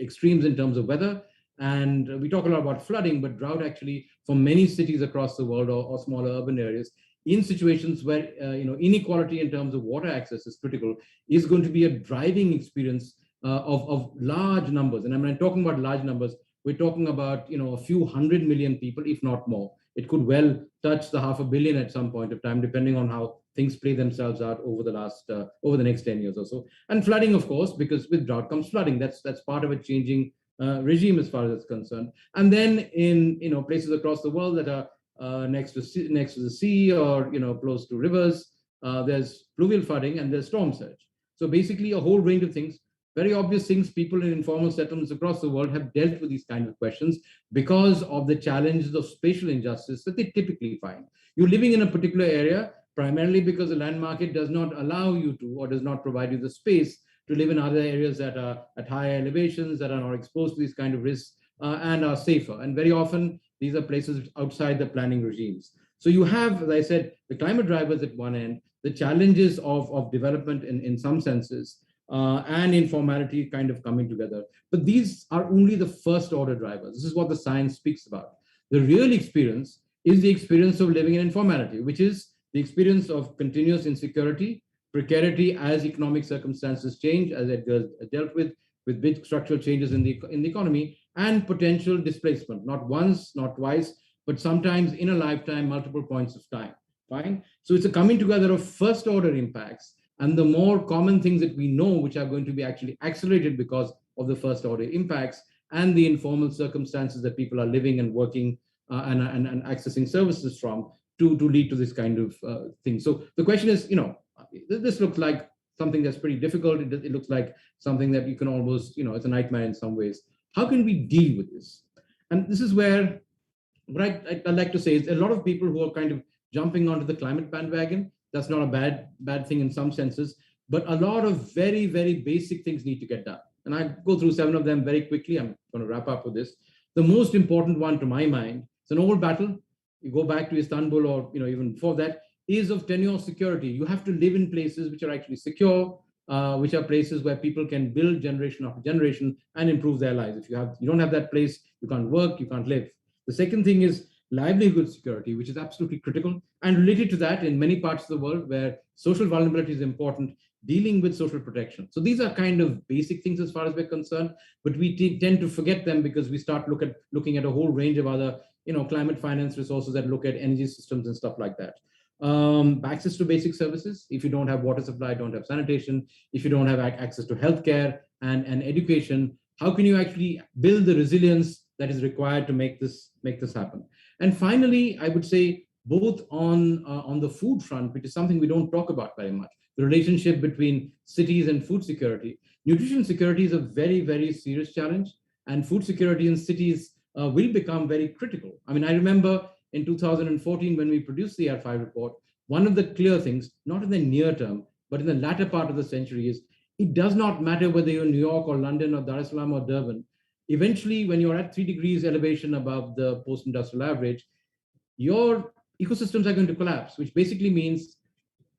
extremes in terms of weather. And we talk a lot about flooding, but drought actually for many cities across the world or smaller urban areas, in situations where inequality in terms of water access is critical, is going to be a driving experience of large numbers. And when I'm talking about large numbers, we're talking about a few 100 million people, if not more. It could well touch the 500 million at some point of time, depending on how things play themselves out over the next 10 years or so. And flooding, of course, because with drought comes flooding. That's part of a changing regime as far as it's concerned. And then in places across the world that are next to the sea or close to rivers, there's pluvial flooding and there's storm surge. So basically a whole range of things, very obvious things. People in informal settlements across the world have dealt with these kind of questions because of the challenges of spatial injustice that they typically find. You're living in a particular area primarily because the land market does not allow you to, or does not provide you the space to live in other areas that are at higher elevations, that are not exposed to these kind of risks and are safer. And very often these are places outside the planning regimes. So you have, as I said, the climate drivers at one end, the challenges of development in some senses, and informality kind of coming together. But these are only the first order drivers. This is what the science speaks about. The real experience is the experience of living in informality, which is the experience of continuous insecurity, precarity as economic circumstances change, as Edgar dealt with big structural changes in the economy, and potential displacement, not once, not twice, but sometimes in a lifetime, multiple points of time. Fine. So it's a coming together of first order impacts, and the more common things that we know, which are going to be actually accelerated because of the first order impacts and the informal circumstances that people are living and working and accessing services from to lead to this kind of thing. So the question is, this looks like something that's pretty difficult. It looks like something that you can almost, it's a nightmare in some ways. How can we deal with this? And this is where what I'd like to say is a lot of people who are kind of jumping onto the climate bandwagon. That's not a bad thing in some senses, but a lot of very, very basic things need to get done. And I go through 7 of them very quickly. I'm going to wrap up with this. The most important one to my mind, it's an old battle. You go back to Istanbul or even before that, is of tenure security. You have to live in places which are actually secure, which are places where people can build generation after generation and improve their lives. If you don't have that place, you can't work, you can't live. The second thing is livelihood security, which is absolutely critical. And related to that, in many parts of the world where social vulnerability is important, dealing with social protection. So these are kind of basic things as far as we're concerned, but we tend to forget them because we start looking at a whole range of other climate finance resources that look at energy systems and stuff like that. Access to basic services. If you don't have water supply, don't have sanitation, if you don't have access to healthcare and education, how can you actually build the resilience that is required to make this happen? And finally, I would say both on the food front, which is something we don't talk about very much, the relationship between cities and food security. Nutrition security is a very, very serious challenge, and food security in cities will become very critical. I mean, I remember in 2014, when we produced the R5 report, one of the clear things, not in the near term, but in the latter part of the century, is it does not matter whether you're in New York or London or Dar es Salaam or Durban. Eventually, when you're at 3 degrees elevation above the post-industrial average, your ecosystems are going to collapse, which basically means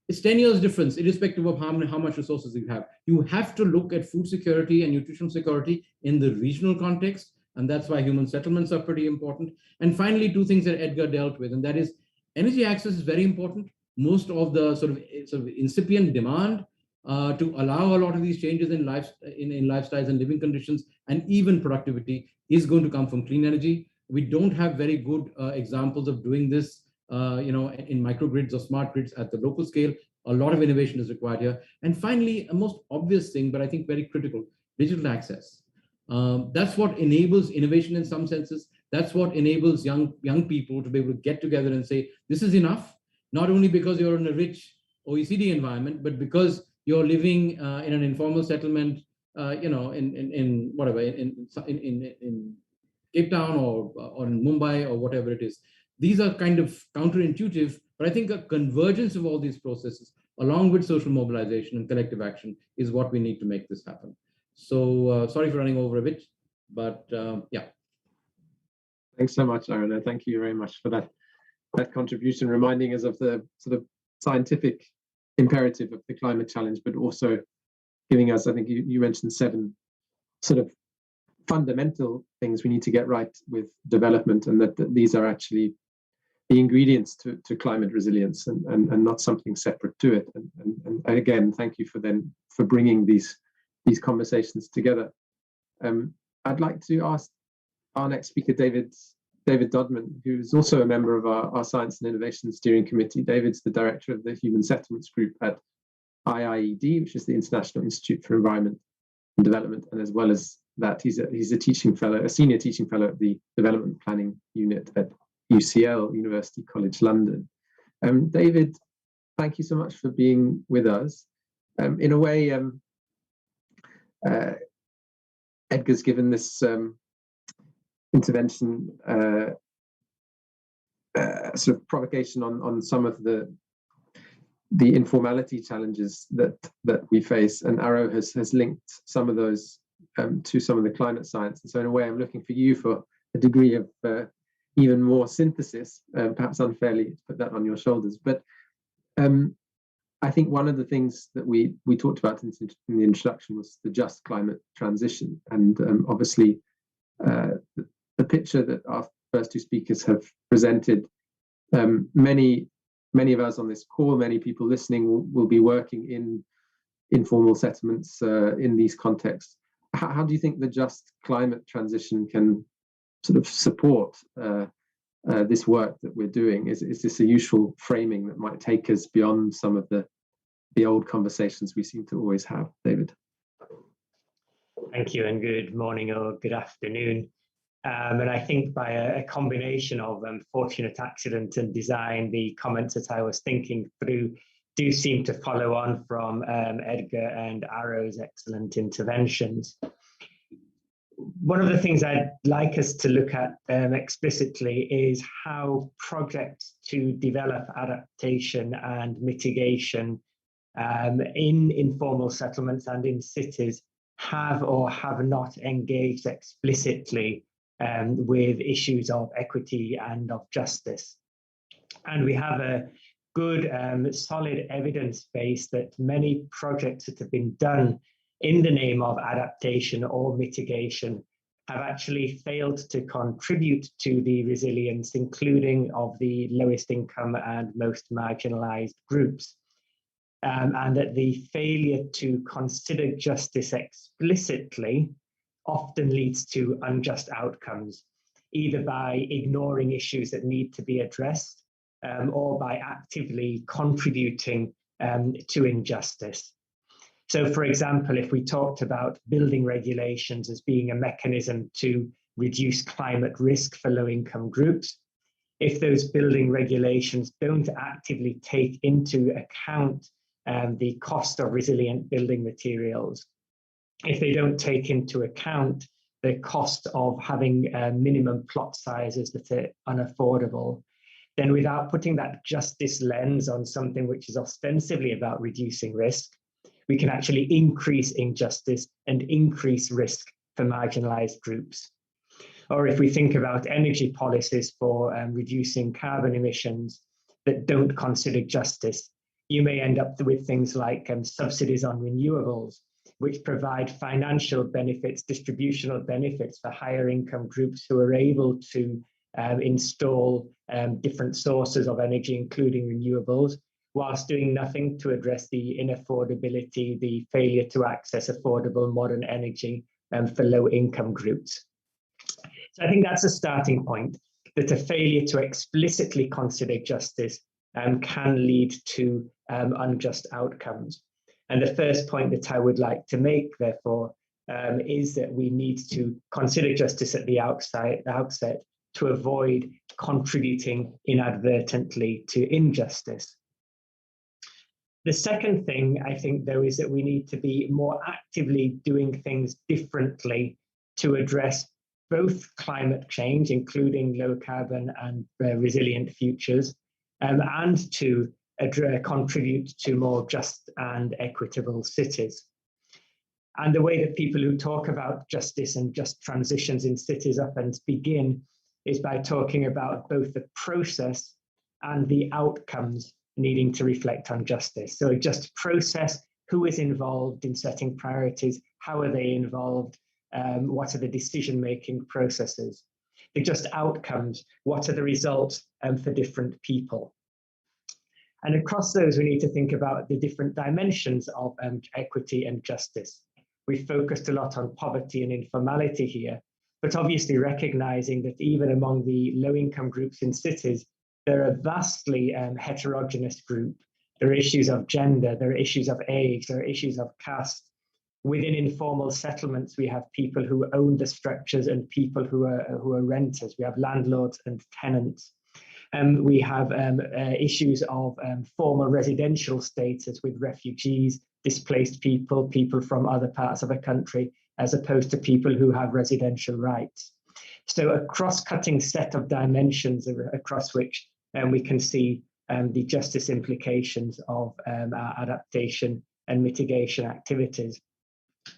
it's 10 years difference, irrespective of how much resources you have. You have to look at food security and nutritional security in the regional context, and that's why human settlements are pretty important. And finally, 2 things that Edgar dealt with, and that is energy access is very important. Most of the sort of incipient demand to allow a lot of these changes in lifestyles and living conditions and even productivity is going to come from clean energy. We don't have very good examples of doing this in microgrids or smart grids at the local scale. A lot of innovation is required here. And finally, a most obvious thing, but I think very critical, digital access. That's what enables innovation in some senses. That's what enables young people to be able to get together and say, this is enough, not only because you're in a rich OECD environment, but because you're living in an informal settlement, in Cape Town or in Mumbai or whatever it is. These are kind of counterintuitive, but I think a convergence of all these processes, along with social mobilization and collective action, is what we need to make this happen. So sorry for running over a bit, but yeah. Thanks so much, Aaron. Thank you very much for that contribution, reminding us of the sort of scientific imperative of the climate challenge, but also giving us, I think you mentioned 7 sort of fundamental things we need to get right with development, and that these are actually the ingredients to climate resilience and not something separate to it. And again, thank you for bringing these conversations together. I'd like to ask our next speaker, David Dodman, who's also a member of our Science and Innovation Steering Committee. David's the director of the Human Settlements Group at IIED, which is the International Institute for Environment and Development, and as well as that, he's a teaching fellow, a senior teaching fellow at the Development Planning Unit at UCL, University College London. David, thank you so much for being with us. In a way, Edgar's given this intervention sort of provocation on some of the informality challenges that we face, and Arrow has linked some of those to some of the climate science. And so in a way, I'm looking for you for a degree of even more synthesis, perhaps unfairly to put that on your shoulders. But I think one of the things that we talked about in the introduction was the just climate transition. And obviously, the picture that our first 2 speakers have presented, many of us on this call, many people listening will be working in informal settlements in these contexts. How do you think the just climate transition can sort of support this work that we're doing? Is this a useful framing that might take us beyond some of the old conversations we seem to always have? David. Thank you, and good morning or good afternoon. And I think by a combination of fortunate accident and design, the comments that I was thinking through do seem to follow on from Edgar and Arrow's excellent interventions. One of the things I'd like us to look at explicitly is how projects to develop adaptation and mitigation in informal settlements and in cities have or have not engaged explicitly with issues of equity and of justice. And we have a good, solid evidence base that many projects that have been done in the name of adaptation or mitigation have actually failed to contribute to the resilience, including of the lowest income and most marginalized groups. And that the failure to consider justice explicitly often leads to unjust outcomes, either by ignoring issues that need to be addressed or by actively contributing to injustice. So, for example, if we talked about building regulations as being a mechanism to reduce climate risk for low-income groups, if those building regulations don't actively take into account the cost of resilient building materials, if they don't take into account the cost of having minimum plot sizes that are unaffordable, then without putting that justice lens on something which is ostensibly about reducing risk, we can actually increase injustice and increase risk for marginalized groups. Or if we think about energy policies for reducing carbon emissions that don't consider justice, you may end up with things like subsidies on renewables, which provide financial benefits, distributional benefits for higher income groups who are able to install different sources of energy, including renewables, whilst doing nothing to address the inaffordability, the failure to access affordable modern energy for low income groups. So I think that's a starting point, that a failure to explicitly consider justice can lead to unjust outcomes. And the first point that I would like to make, therefore, is that we need to consider justice at the outset to avoid contributing inadvertently to injustice. The second thing, I think, though, is that we need to be more actively doing things differently to address both climate change, including low carbon and resilient futures, and to contribute to more just and equitable cities. And the way that people who talk about justice and just transitions in cities often begin is by talking about both the process and the outcomes needing to reflect on justice. So a just process, who is involved in setting priorities, how are they involved, what are the decision-making processes? The just outcomes, what are the results for different people? And across those, we need to think about the different dimensions of equity and justice. We focused a lot on poverty and informality here, but obviously recognizing that even among the low-income groups in cities, they're a vastly heterogeneous group. There are issues of gender, there are issues of age, there are issues of caste. Within informal settlements, we have people who own the structures and people who are renters. We have landlords and tenants. We have issues of formal residential status with refugees, displaced people, people from other parts of a country, as opposed to people who have residential rights. So a cross-cutting set of dimensions across which we can see the justice implications of our adaptation and mitigation activities.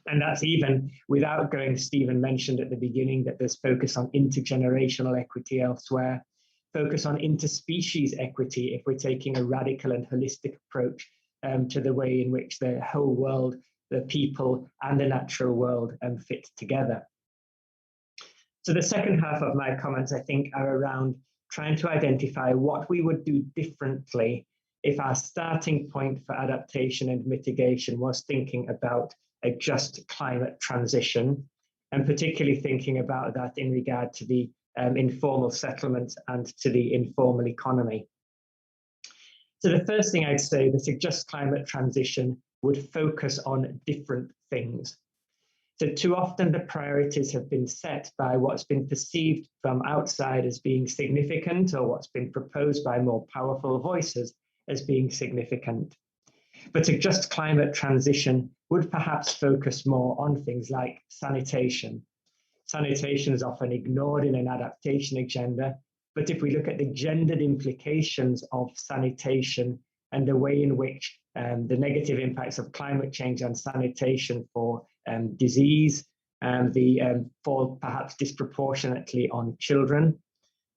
And that's even without going, Stephen mentioned at the beginning that there's focus on intergenerational equity elsewhere, focus on interspecies equity if we're taking a radical and holistic approach to the way in which the whole world, the people and the natural world fit together. So the second half of my comments, I think, are around trying to identify what we would do differently if our starting point for adaptation and mitigation was thinking about a just climate transition, and particularly thinking about that in regard to the informal settlements and to the informal economy. So the first thing I'd say that a just climate transition would focus on different things. So too often the priorities have been set by what's been perceived from outside as being significant, or what's been proposed by more powerful voices as being significant. But a just climate transition would perhaps focus more on things like sanitation. Sanitation is often ignored in an adaptation agenda, but if we look at the gendered implications of sanitation and the way in which the negative impacts of climate change on sanitation for disease, fall perhaps disproportionately on children,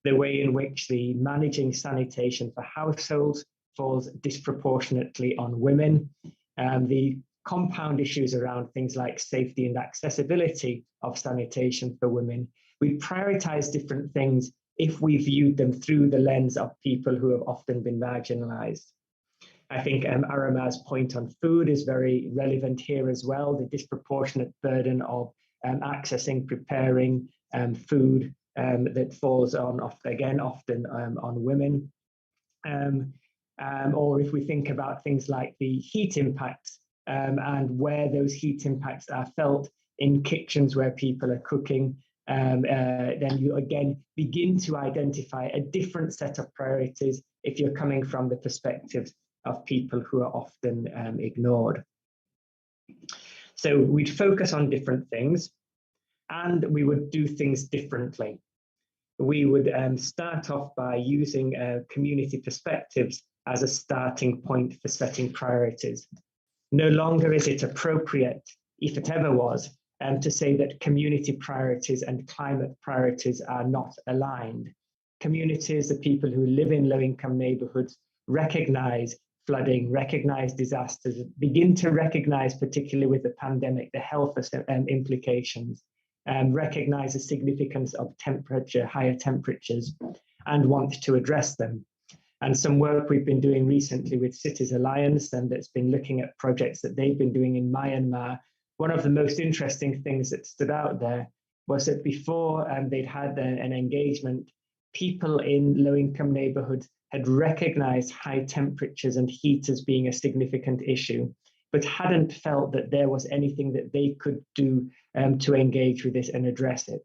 the way in which the managing sanitation for households falls disproportionately on women, the compound issues around things like safety and accessibility of sanitation for women. We prioritize different things if we viewed them through the lens of people who have often been marginalized. I think Aramar's point on food is very relevant here as well, the disproportionate burden of accessing, preparing food that falls on, often on women. Or if we think about things like the heat impacts and where those heat impacts are felt in kitchens where people are cooking, then you again begin to identify a different set of priorities if you're coming from the perspective of people who are often ignored. So we'd focus on different things and we would do things differently. we would start off by using community perspectives as a starting point for setting priorities. No longer is it appropriate, if it ever was, to say that community priorities and climate priorities are not aligned. Communities, the people who live in low-income neighborhoods, recognize flooding, recognize disasters, begin to recognize, particularly with the pandemic, the health implications, recognize the significance of temperature, higher temperatures, and want to address them. And some work we've been doing recently with Cities Alliance, and that's been looking at projects that they've been doing in Myanmar. One of the most interesting things that stood out there was that before they'd had an engagement, people in low-income neighborhoods had recognized high temperatures and heat as being a significant issue, but hadn't felt that there was anything that they could do to engage with this and address it.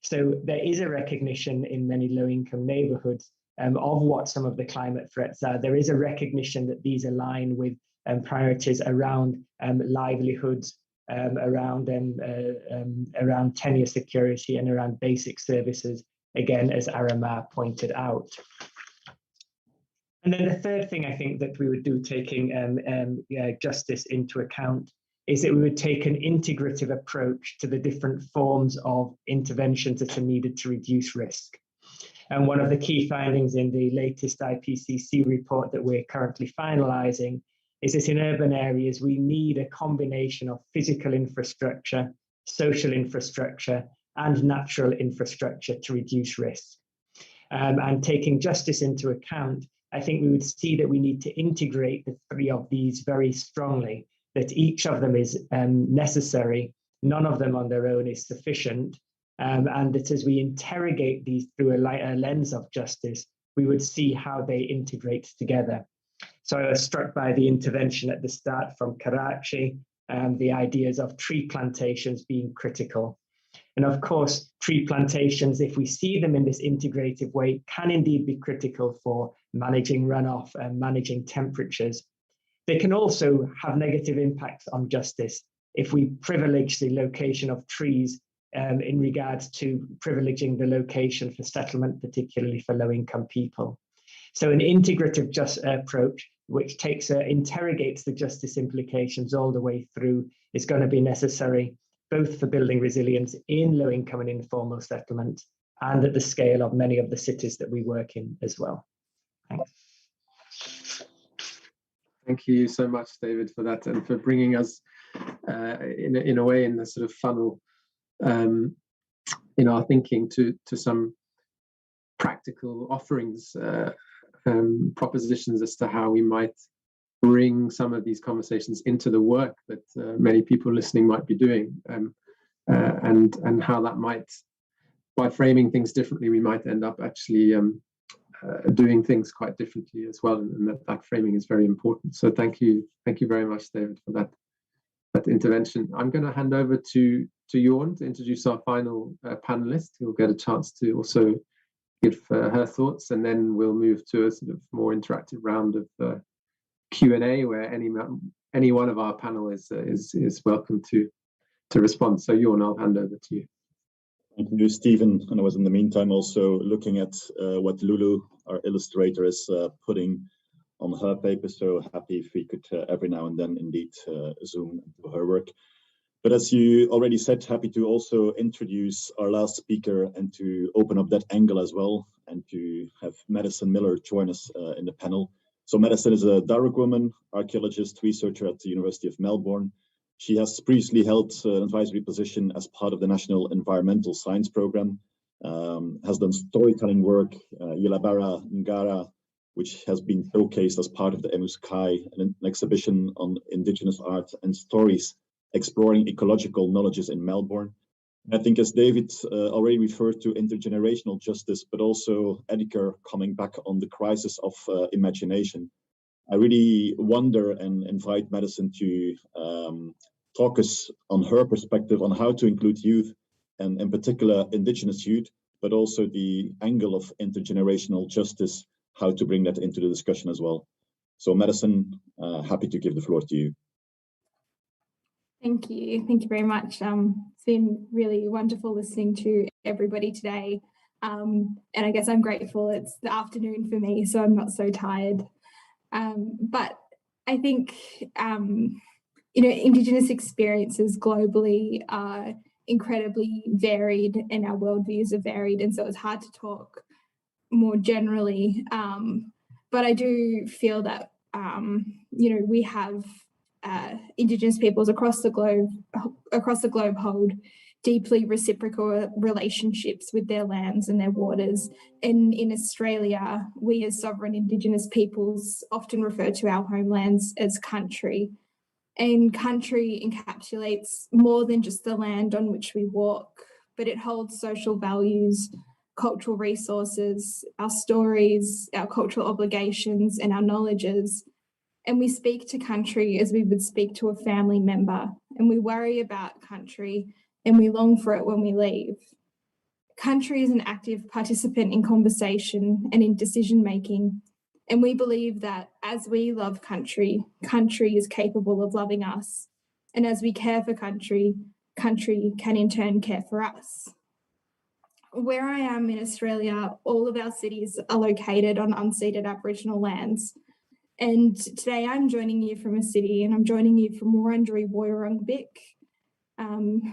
So there is a recognition in many low-income neighborhoods of what some of the climate threats are. There is a recognition that these align with priorities around livelihoods, around tenure security, and around basic services, again, as Aramar pointed out. And then the third thing I think that we would do, taking justice into account, is that we would take an integrative approach to the different forms of interventions that are needed to reduce risk. And one of the key findings in the latest IPCC report that we're currently finalizing is that in urban areas, we need a combination of physical infrastructure, social infrastructure, and natural infrastructure to reduce risk. And taking justice into account, I think we would see that we need to integrate the three of these very strongly, that each of them is necessary, none of them on their own is sufficient, and that as we interrogate these through a lens of justice, we would see how they integrate together. So I was struck by the intervention at the start from Karachi, the ideas of tree plantations being critical. And of course, tree plantations, if we see them in this integrative way, can indeed be critical for managing runoff and managing temperatures. They can also have negative impacts on justice if we privilege the location of trees in regards to privileging the location for settlement, particularly for low-income people. So an integrative approach, which interrogates the justice implications all the way through, is going to be necessary, both for building resilience in low-income and informal settlements, and at the scale of many of the cities that we work in as well. Thanks. Thank you so much, David, for that, and for bringing us in a way in the sort of funnel in our thinking to some practical offerings, propositions as to how we might bring some of these conversations into the work that many people listening might be doing, and how that might, by framing things differently, we might end up actually doing things quite differently as well, and that framing is very important. So thank you very much, David, for that intervention. I'm going to hand over to Jorn to introduce our final panelist, who'll get a chance to also give her thoughts, and then we'll move to a sort of more interactive round of Q&A, where any one of our panel is welcome to respond. So Jorn, I'll hand over to you. Thank you, Stephen. And I was in the meantime also looking at what Lulu, our illustrator, is putting on her paper. So happy if we could every now and then indeed zoom into her work. But as you already said, happy to also introduce our last speaker and to open up that angle as well, and to have Madison Miller join us in the panel. So Madison is a Darug woman, archaeologist, researcher at the University of Melbourne. She has previously held an advisory position as part of the National Environmental Science Programme, has done storytelling work, Yilabara Ngara, which has been showcased as part of the Emuskai, an exhibition on Indigenous art and stories, exploring ecological knowledges in Melbourne. And I think, as David already referred to, intergenerational justice, but also Edgar coming back on the crisis of imagination. I really wonder and invite Madison to talk us on her perspective on how to include youth, and in particular Indigenous youth, but also the angle of intergenerational justice, how to bring that into the discussion as well. So Madison, happy to give the floor to you. Thank you very much. It's been really wonderful listening to everybody today. And I guess I'm grateful it's the afternoon for me, so I'm not so tired. But I think, Indigenous experiences globally are incredibly varied and our worldviews are varied. And so it's hard to talk more generally. But I do feel that, we have Indigenous peoples across the globe hold deeply reciprocal relationships with their lands and their waters. And in Australia, we as sovereign Indigenous peoples often refer to our homelands as country. And country encapsulates more than just the land on which we walk, but it holds social values, cultural resources, our stories, our cultural obligations, and our knowledges. And we speak to country as we would speak to a family member, and we worry about country and we long for it when we leave. Country is an active participant in conversation and in decision making. And we believe that as we love country, country is capable of loving us. And as we care for country, country can in turn care for us. Where I am in Australia, all of our cities are located on unceded Aboriginal lands. And today I'm joining you from a city, and I'm joining you from Wurundjeri Woiwurrung,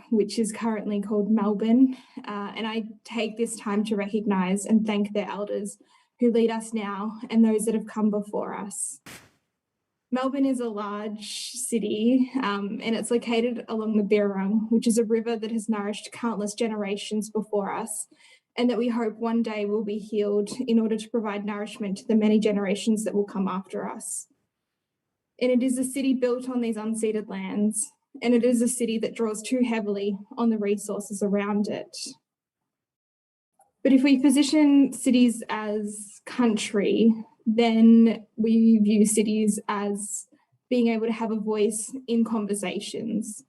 which is currently called Melbourne. And I take this time to recognise and thank their elders who lead us now and those that have come before us. Melbourne is a large city, and it's located along the Birrarung, which is a river that has nourished countless generations before us, and that we hope one day will be healed in order to provide nourishment to the many generations that will come after us. And it is a city built on these unceded lands, and it is a city that draws too heavily on the resources around it. But if we position cities as country, then we view cities as being able to have a voice in conversations.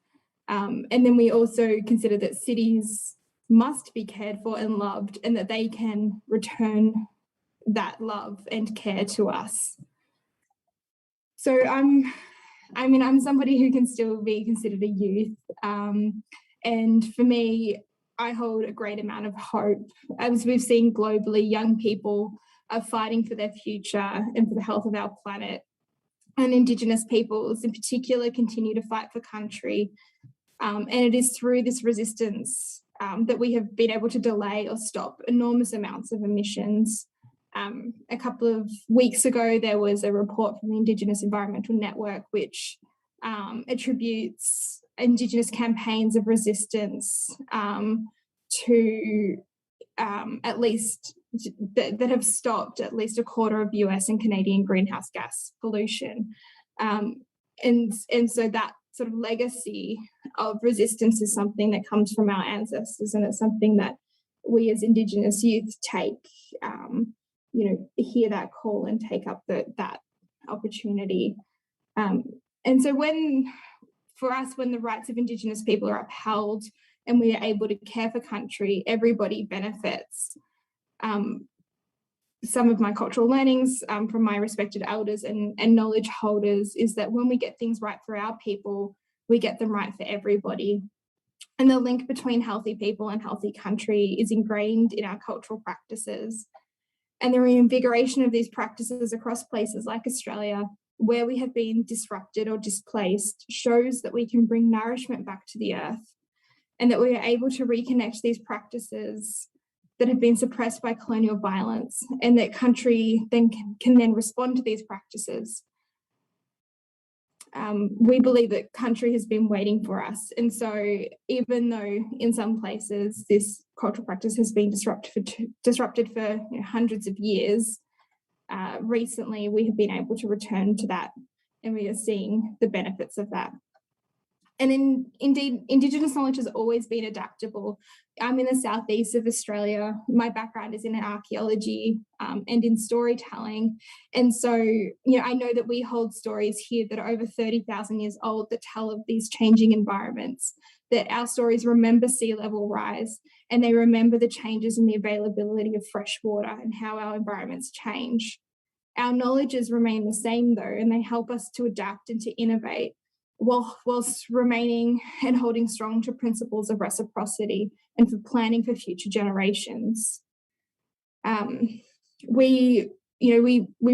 And then we also consider that cities must be cared for and loved, and that they can return that love and care to us. So I'm somebody who can still be considered a youth. And for me, I hold a great amount of hope. As we've seen globally, young people are fighting for their future and for the health of our planet. And Indigenous peoples in particular continue to fight for country. And it is through this resistance that we have been able to delay or stop enormous amounts of emissions. A couple of weeks ago, there was a report from the Indigenous Environmental Network which attributes Indigenous campaigns of resistance to at least that have stopped at least a quarter of US and Canadian greenhouse gas pollution. And so that sort of legacy of resistance is something that comes from our ancestors, and it's something that we as Indigenous youth take, hear that call and take up that opportunity. And so for us, when the rights of Indigenous people are upheld and we are able to care for country, everybody benefits. Some of my cultural learnings from my respected elders and knowledge holders is that when we get things right for our people, we get them right for everybody. And the link between healthy people and healthy country is ingrained in our cultural practices. And the reinvigoration of these practices across places like Australia, where we have been disrupted or displaced, shows that we can bring nourishment back to the earth, and that we are able to reconnect these practices that have been suppressed by colonial violence, and that country then can respond to these practices. We believe that country has been waiting for us. And so even though in some places this cultural practice has been disrupted for hundreds of years, recently we have been able to return to that, and we are seeing the benefits of that. And indeed, Indigenous knowledge has always been adaptable. I'm in the southeast of Australia. My background is in archaeology and in storytelling. And so, I know that we hold stories here that are over 30,000 years old that tell of these changing environments, that our stories remember sea level rise, and they remember the changes in the availability of fresh water and how our environments change. Our knowledges remain the same though, and they help us to adapt and to innovate, whilst remaining and holding strong to principles of reciprocity and for planning for future generations. We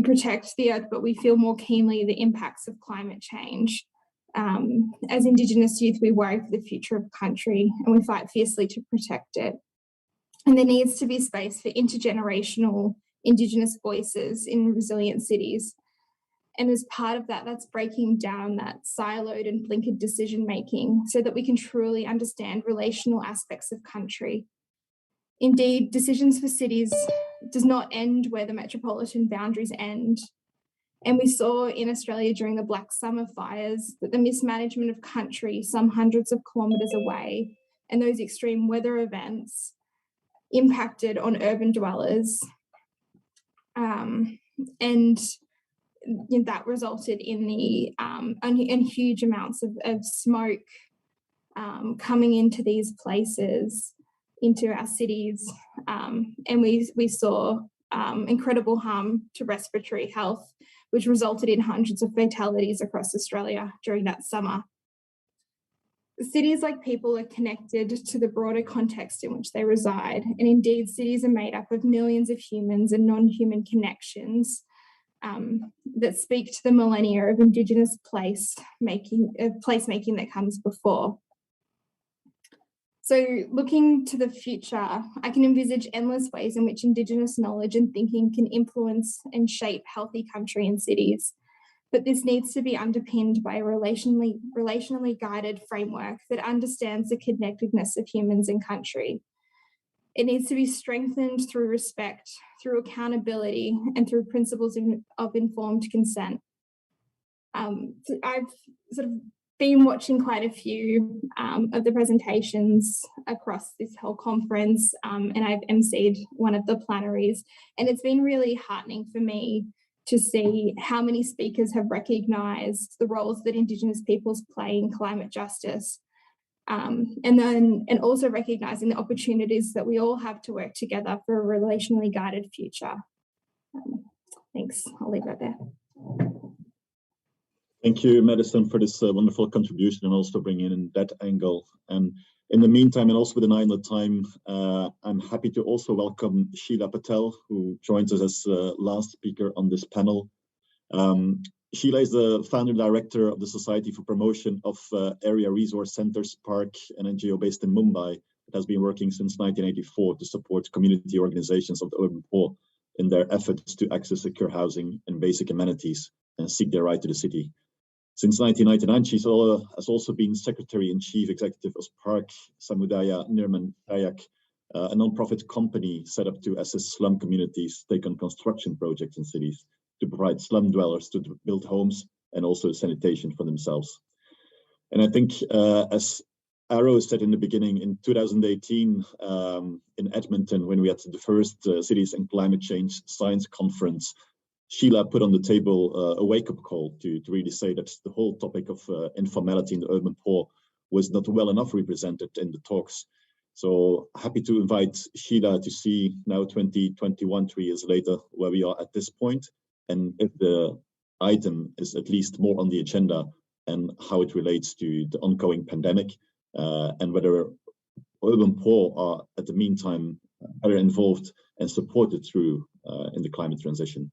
protect the earth, but we feel more keenly the impacts of climate change. As Indigenous youth, we worry for the future of the country and we fight fiercely to protect it. And there needs to be space for intergenerational Indigenous voices in resilient cities. And as part of that, that's breaking down that siloed and blinkered decision-making so that we can truly understand relational aspects of country. Indeed, decisions for cities does not end where the metropolitan boundaries end. And we saw in Australia during the Black Summer fires that the mismanagement of country some hundreds of kilometres away and those extreme weather events impacted on urban dwellers. And that resulted in the in huge amounts of smoke coming into these places, into our cities, and we saw incredible harm to respiratory health, which resulted in hundreds of fatalities across Australia during that summer. Cities, like people, are connected to the broader context in which they reside, and indeed cities are made up of millions of humans and non-human connections that speak to the millennia of Indigenous placemaking that comes before. So looking to the future, I can envisage endless ways in which Indigenous knowledge and thinking can influence and shape healthy country and cities. But this needs to be underpinned by a relationally guided framework that understands the connectedness of humans and country. It needs to be strengthened through respect, through accountability, and through principles of informed consent. So I've sort of been watching quite a few of the presentations across this whole conference, and I've emceed one of the plenaries, and it's been really heartening for me to see how many speakers have recognised the roles that Indigenous peoples play in climate justice, and also recognising the opportunities that we all have to work together for a relationally guided future. Thanks, I'll leave it there. Thank you, Madison, for this wonderful contribution and also bringing in that angle. And in the meantime, and also with an eye on the time, I'm happy to also welcome Sheila Patel, who joins us as last speaker on this panel. Sheila is the founder and director of the Society for Promotion of Area Resource Centers Park, an NGO based in Mumbai that has been working since 1984 to support community organizations of the urban poor in their efforts to access secure housing and basic amenities and seek their right to the city. Since 1999, she has also been Secretary and Chief Executive of Park Samudaya Nirman Dayak, a non-profit company set up to assist slum communities take on construction projects in cities to provide slum dwellers to build homes and also sanitation for themselves. And I think, as Arrow said in the beginning, in 2018 in Edmonton, when we had the first Cities and Climate Change Science Conference, Sheila put on the table a wake-up call to really say that the whole topic of informality in the urban poor was not well enough represented in the talks. So happy to invite Sheila to see now 2021, 3 years later, where we are at this point, and if the item is at least more on the agenda and how it relates to the ongoing pandemic, and whether urban poor are at the meantime better involved and supported through in the climate transition.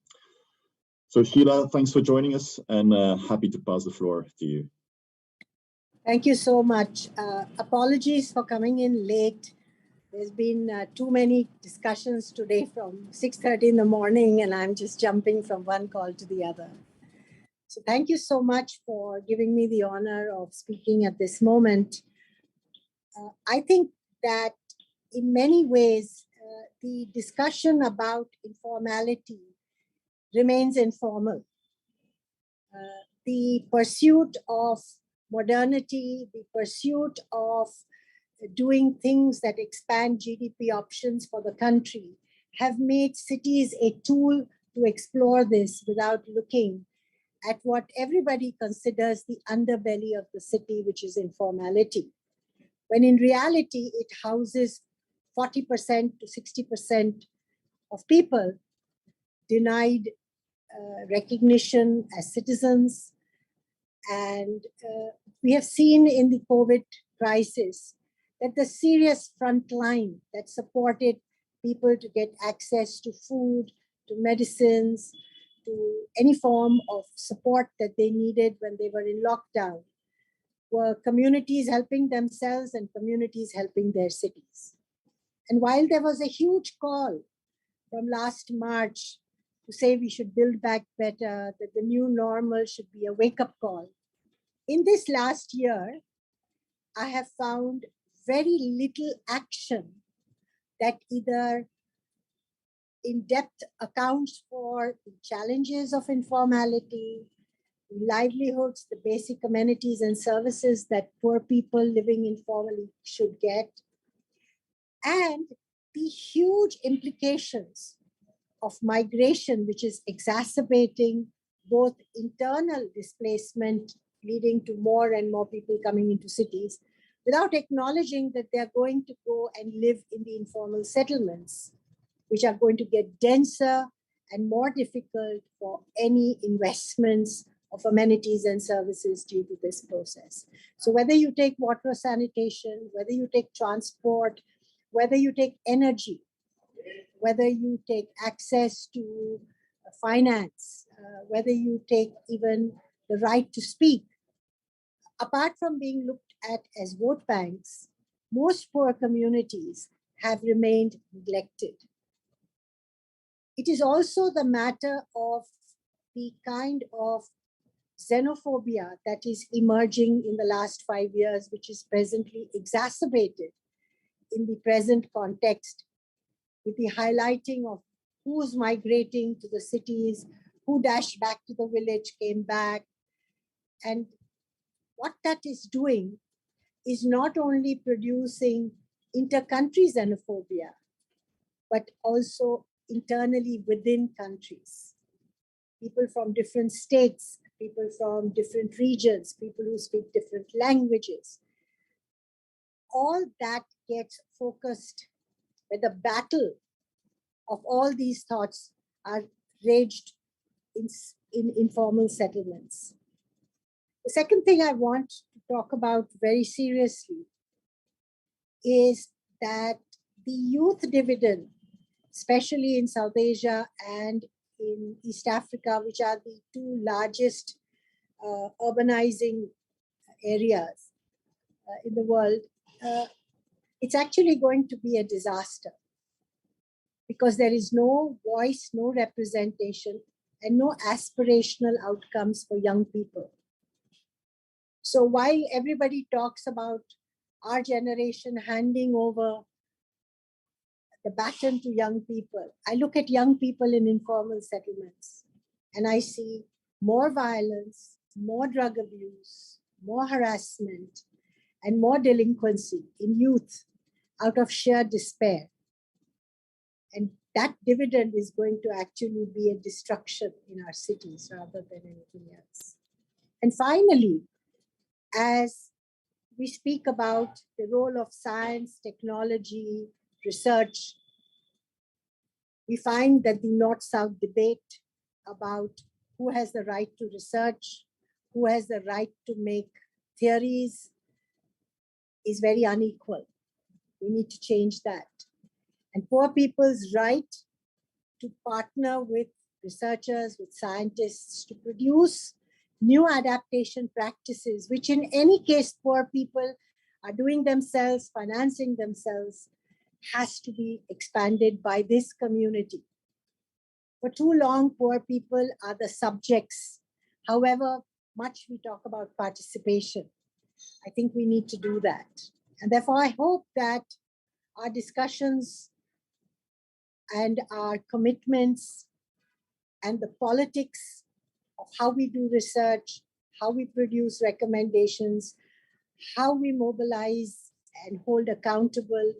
So Sheila, thanks for joining us, and happy to pass the floor to you. Thank you so much. Apologies for coming in late. There's been too many discussions today from 6:30 in the morning, and I'm just jumping from one call to the other. So thank you so much for giving me the honor of speaking at this moment. I think that in many ways, the discussion about informality remains informal. The pursuit of modernity, the pursuit of doing things that expand GDP options for the country have made cities a tool to explore this without looking at what everybody considers the underbelly of the city, which is informality. When in reality, it houses 40% to 60% of people denied recognition as citizens. And we have seen in the COVID crisis that the serious front line that supported people to get access to food, to medicines, to any form of support that they needed when they were in lockdown, were communities helping themselves and communities helping their cities. And while there was a huge call from last March to say we should build back better, that the new normal should be a wake-up call, in this last year, I have found very little action that either in-depth accounts for the challenges of informality, livelihoods, the basic amenities and services that poor people living informally should get, and the huge implications of migration, which is exacerbating both internal displacement, leading to more and more people coming into cities, without acknowledging that they're going to go and live in the informal settlements, which are going to get denser and more difficult for any investments of amenities and services due to this process. So whether you take water sanitation, whether you take transport, whether you take energy, whether you take access to finance, whether you take even the right to speak, apart from being looked at as vote banks, most poor communities have remained neglected. It is also the matter of the kind of xenophobia that is emerging in the last 5 years, which is presently exacerbated in the present context, with the highlighting of who's migrating to the cities, who dashed back to the village, came back. And what that is doing is not only producing inter-country xenophobia, but also internally within countries. People from different states, people from different regions, people who speak different languages. All that gets focused where the battle of all these thoughts are raged in informal settlements. The second thing I want to talk about very seriously is that the youth dividend, especially in South Asia and in East Africa, which are the two largest urbanizing areas in the world, it's actually going to be a disaster because there is no voice, no representation, and no aspirational outcomes for young people. So while everybody talks about our generation handing over the baton to young people, I look at young people in informal settlements and I see more violence, more drug abuse, more harassment, and more delinquency in youth out of sheer despair. And that dividend is going to actually be a destruction in our cities rather than anything else. And finally, as we speak about the role of science, technology, research, we find that the North-South debate about who has the right to research, who has the right to make theories is very unequal. We need to change that. And poor people's right to partner with researchers, with scientists to produce new adaptation practices, which in any case, poor people are doing themselves, financing themselves, has to be expanded by this community. For too long, poor people are the subjects. However much we talk about participation, I think we need to do that. And therefore, I hope that our discussions and our commitments and the politics of how we do research, how we produce recommendations, how we mobilize and hold accountable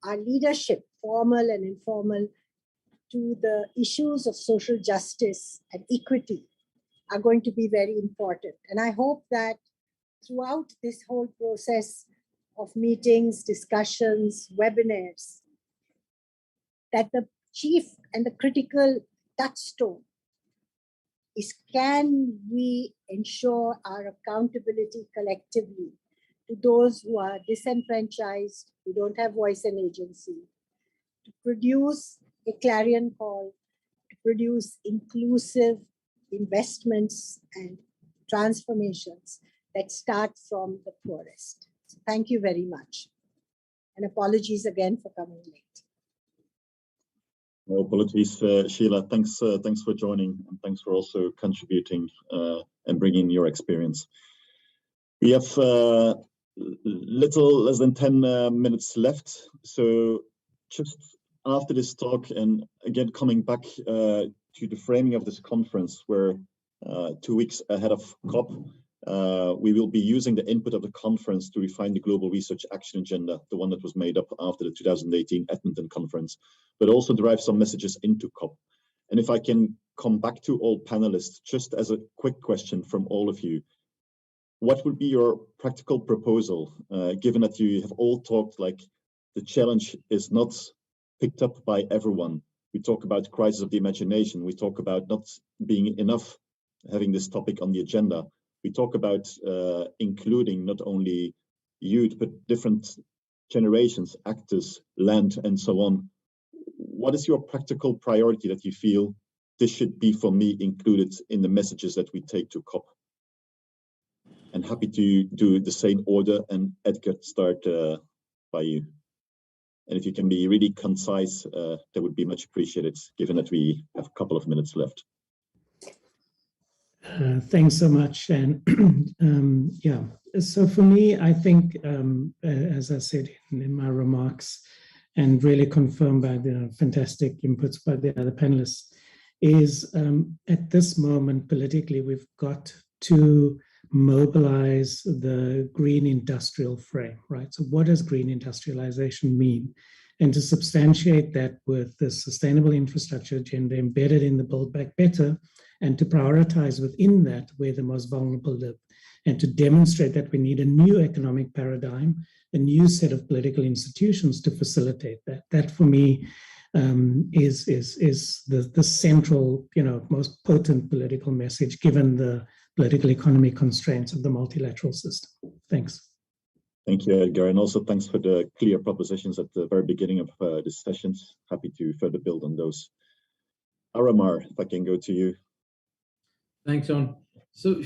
our leadership, formal and informal, to the issues of social justice and equity are going to be very important. And I hope that throughout this whole process of meetings, discussions, webinars, that the chief and the critical touchstone is, can we ensure our accountability collectively to those who are disenfranchised, who don't have voice and agency, to produce a clarion call, to produce inclusive investments and transformations that start from the poorest. So thank you very much. And apologies again for coming late. No apologies, Sheila. Thanks for joining, and thanks for also contributing and bringing your experience. We have little less than 10 minutes left. So just after this talk, and again, coming back to the framing of this conference, where 2 weeks ahead of COP, we will be using the input of the conference to refine the Global Research Action Agenda, the one that was made up after the 2018 Edmonton conference, but also derive some messages into COP. And if I can come back to all panelists, just as a quick question from all of you, what would be your practical proposal, given that you have all talked like the challenge is not picked up by everyone? We talk about crisis of the imagination. We talk about not being enough having this topic on the agenda. We talk about including not only youth, but different generations, actors, land, and so on. What is your practical priority that you feel this should be, for me, included in the messages that we take to COP? And happy to do the same order, and Edgar, start by you. And if you can be really concise, that would be much appreciated, given that we have a couple of minutes left. Thanks so much. And yeah, so for me, I think, as I said in my remarks, and really confirmed by the fantastic inputs by the other panelists, is at this moment, politically, we've got to mobilize the green industrial frame, right? So what does green industrialization mean? And to substantiate that with the sustainable infrastructure agenda embedded in the Build Back Better, and to prioritize within that where the most vulnerable live, and to demonstrate that we need a new economic paradigm, a new set of political institutions to facilitate that. That for me is the central, most potent political message, given the political economy constraints of the multilateral system. Thanks. Thank you, Edgar, and also thanks for the clear propositions at the very beginning of this sessions. Happy to further build on those. Aramar, if I can go to you. Thanks, John. So,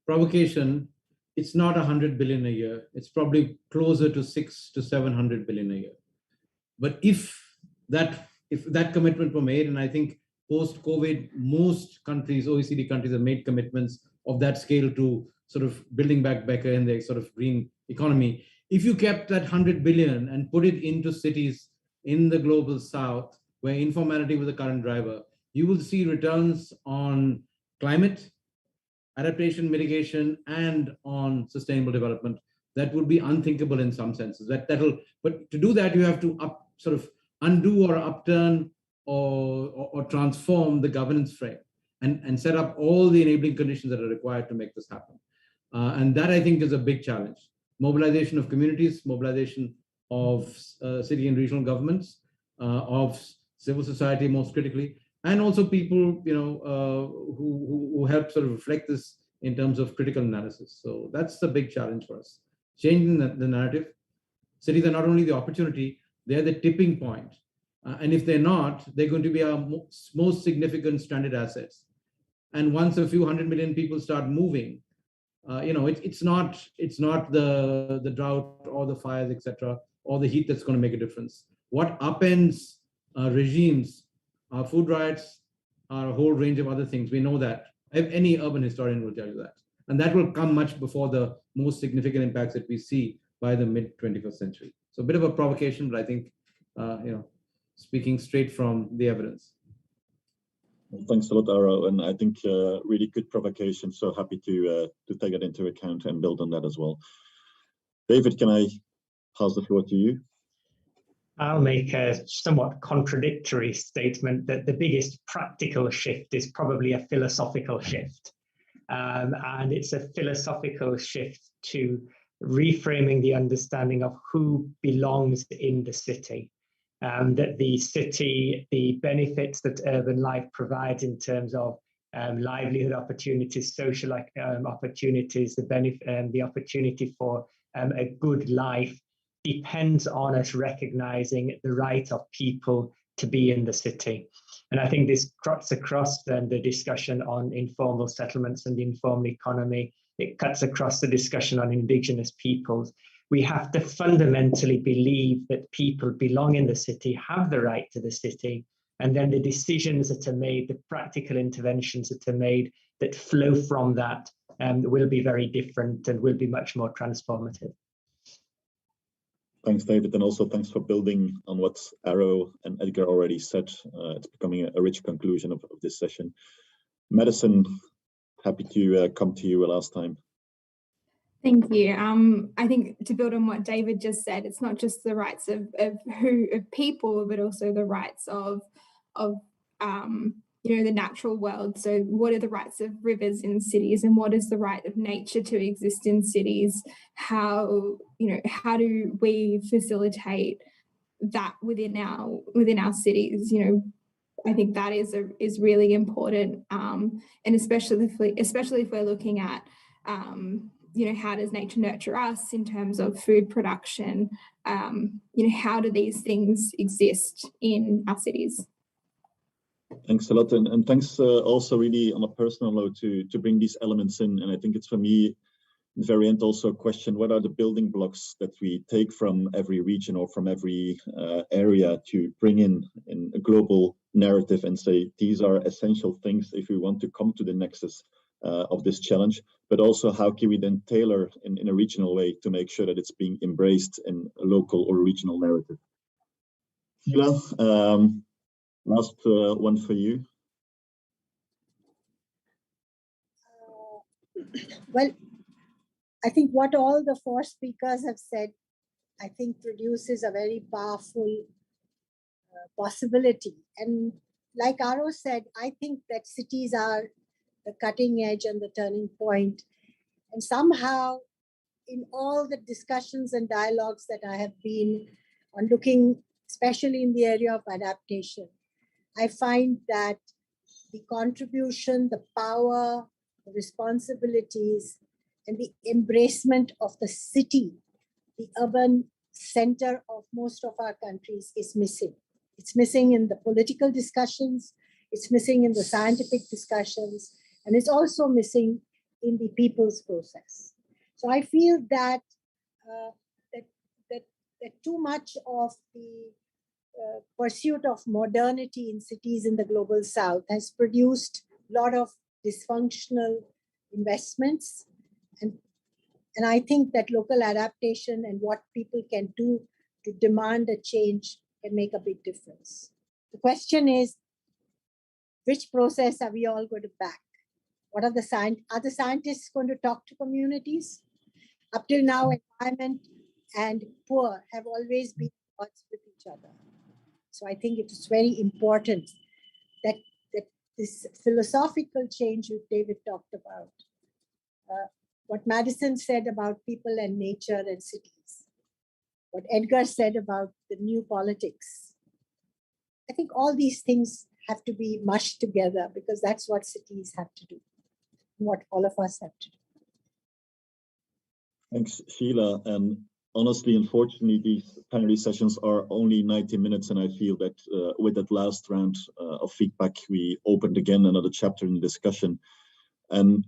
provocation, it's not 100 billion a year. It's probably closer to 600 to 700 billion a year. But if that commitment were made, and I think post-COVID, most countries, OECD countries, have made commitments of that scale to sort of building back better in their sort of green economy. If you kept that 100 billion and put it into cities in the global south, where informality was the current driver, you will see returns on climate, adaptation, mitigation, and on sustainable development that would be unthinkable in some senses. But to do that, you have to sort of undo or upturn or transform the governance frame and set up all the enabling conditions that are required to make this happen. And that, I think, is a big challenge. Mobilization of communities, mobilization of city and regional governments, of civil society, most critically, and also people, who help sort of reflect this in terms of critical analysis. So that's the big challenge for us. Changing the narrative. Cities are not only the opportunity, they're the tipping point. And if they're not, they're going to be our most significant stranded assets. And once a few 100 million people start moving, it's not the drought or the fires, etc., or the heat that's going to make a difference. What upends regimes are food riots, are a whole range of other things. We know that. Any urban historian will tell you that. And that will come much before the most significant impacts that we see by the mid-21st century. So a bit of a provocation, but I think, speaking straight from the evidence. Well, thanks a lot, Aro, and I think really good provocation. So happy to take that into account and build on that as well. David, can I pass the floor to you? I'll make a somewhat contradictory statement that the biggest practical shift is probably a philosophical shift. And it's a philosophical shift to reframing the understanding of who belongs in the city. That the city, the benefits that urban life provides in terms of livelihood opportunities, social opportunities, the opportunity for a good life, depends on us recognizing the right of people to be in the city. And I think this cuts across then the discussion on informal settlements and the informal economy. It cuts across the discussion on Indigenous peoples. We have to fundamentally believe that people belong in the city, have the right to the city, and then the decisions that are made, the practical interventions that are made that flow from that will be very different and will be much more transformative. Thanks, David, and also thanks for building on what Arrow and Edgar already said. It's becoming a rich conclusion of this session. Madison, happy to come to you last time. Thank you. I think to build on what David just said, it's not just the rights of people, but also the rights of the natural world. So what are the rights of rivers in cities, and what is the right of nature to exist in cities? How do we facilitate that within our cities? I think that is really important, and especially if we're looking at how does nature nurture us in terms of food production? How do these things exist in our cities? Thanks a lot, and thanks also really on a personal note to bring these elements in. And I think it's for me, at the very end, also a question: what are the building blocks that we take from every region or from every area to bring in a global narrative and say these are essential things if we want to come to the nexus of this challenge, but also how can we then tailor in a regional way to make sure that it's being embraced in a local or regional narrative. Sheila, last one for you. Well, I think what all the four speakers have said, I think produces a very powerful possibility. And like Aro said, I think that cities are the cutting edge and the turning point. And somehow in all the discussions and dialogues that I have been on looking, especially in the area of adaptation, I find that the contribution, the power, the responsibilities, and the embracement of the city, the urban center of most of our countries, is missing. It's missing in the political discussions, it's missing in the scientific discussions, and it's also missing in the people's process. So I feel that that too much of the pursuit of modernity in cities in the global south has produced a lot of dysfunctional investments. And I think that local adaptation and what people can do to demand a change can make a big difference. The question is, which process are we all going to back? What are the scientists going to talk to communities? Up till now, environment and poor have always been at odds with each other. So I think it is very important that this philosophical change that David talked about, what Madison said about people and nature and cities, what Edgar said about the new politics. I think all these things have to be mushed together because that's what cities have to do, what all of us have to do. Thanks, Sheila. And honestly, unfortunately, these plenary sessions are only 90 minutes, and I feel that with that last round of feedback, we opened again another chapter in the discussion. And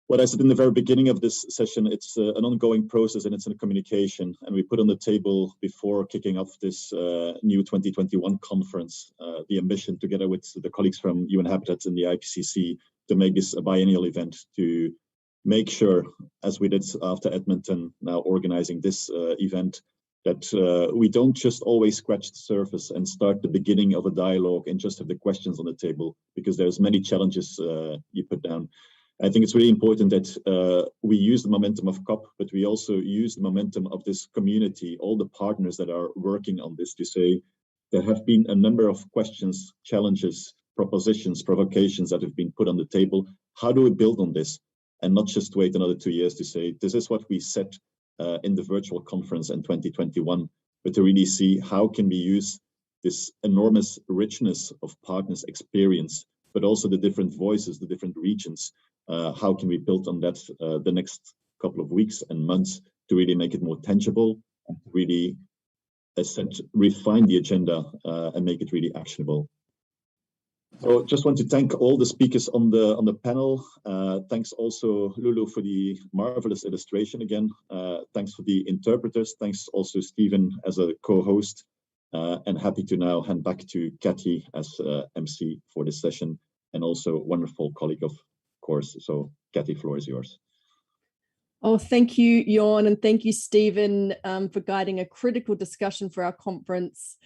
what I said in the very beginning of this session, it's an ongoing process and it's a communication. And we put on the table before kicking off this new 2021 conference, the ambition together with the colleagues from UN Habitat and the IPCC to make this a biennial event, to make sure, as we did after Edmonton, now organizing this event, that we don't just always scratch the surface and start the beginning of a dialogue and just have the questions on the table, because there's many challenges you put down. I think it's really important that we use the momentum of COP, but we also use the momentum of this community, all the partners that are working on this, to say there have been a number of questions, challenges, propositions, provocations that have been put on the table. How do we build on this? And not just wait another 2 years to say, this is what we set in the virtual conference in 2021, but to really see how can we use this enormous richness of partners' experience, but also the different voices, the different regions. How can we build on that the next couple of weeks and months to really make it more tangible, and really, as said, refine the agenda and make it really actionable. So just want to thank all the speakers on the panel. Thanks also, Lulu, for the marvelous illustration again. Thanks for the interpreters. Thanks also, Stephen, as a co-host. And happy to now hand back to Kathy as MC for this session, and also a wonderful colleague, of course. So Kathy, floor is yours. Oh, thank you, Jorn, and thank you, Stephen, for guiding a critical discussion for our conference.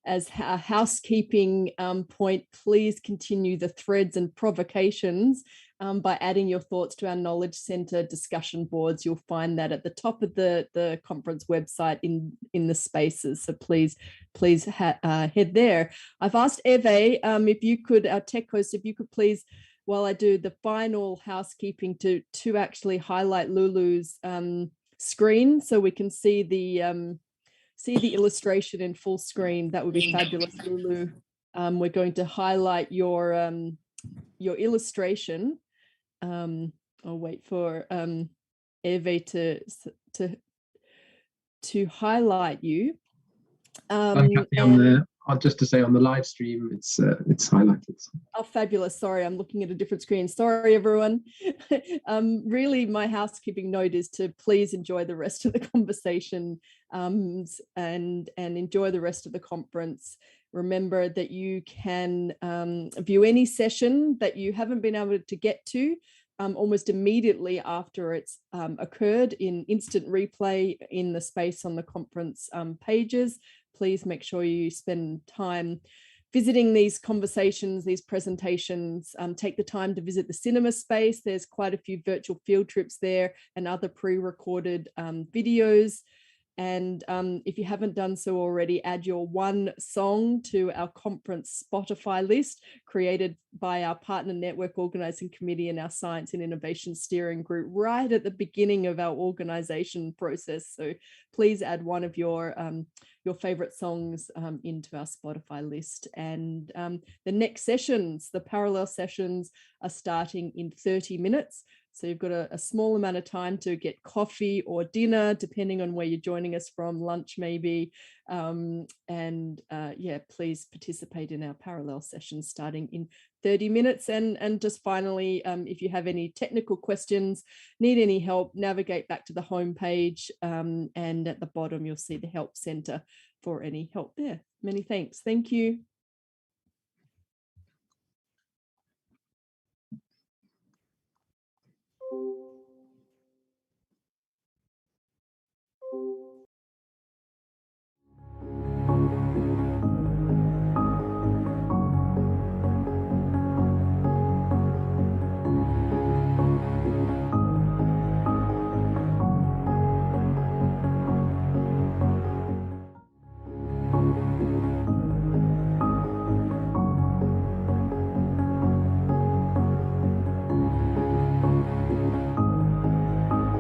As a housekeeping point, please continue the threads and provocations by adding your thoughts to our Knowledge Centre discussion boards. You'll find that at the top of the conference website in the spaces. So please head there. I've asked Eve, if you could, our tech host, if you could please, while I do the final housekeeping, to actually highlight Lulu's screen so we can see the illustration in full screen. That would be fabulous, Lulu. We're going to highlight your illustration. I'll wait for Eve to highlight you. Just to say, on the live stream, it's highlighted. Oh, fabulous. Sorry, I'm looking at a different screen. Sorry, everyone. Really, my housekeeping note is to please enjoy the rest of the conversation and enjoy the rest of the conference. Remember that you can view any session that you haven't been able to get to almost immediately after it's occurred in instant replay in the space on the conference pages. Please make sure you spend time visiting these conversations, these presentations. Take the time to visit the cinema space. There's quite a few virtual field trips there and other pre-recorded videos. And if you haven't done so already, add your one song to our conference Spotify list, created by our partner network organizing committee and our science and innovation steering group right at the beginning of our organization process. So please add one of your favorite songs into our Spotify list. And the next sessions, the parallel sessions, are starting in 30 minutes. So you've got a small amount of time to get coffee or dinner, depending on where you're joining us from, lunch maybe. Yeah, please participate in our parallel sessions starting in 30 minutes. And just finally, if you have any technical questions, need any help, navigate back to the homepage, and at the bottom you'll see the Help Centre for any help there. Many thanks. Thank you.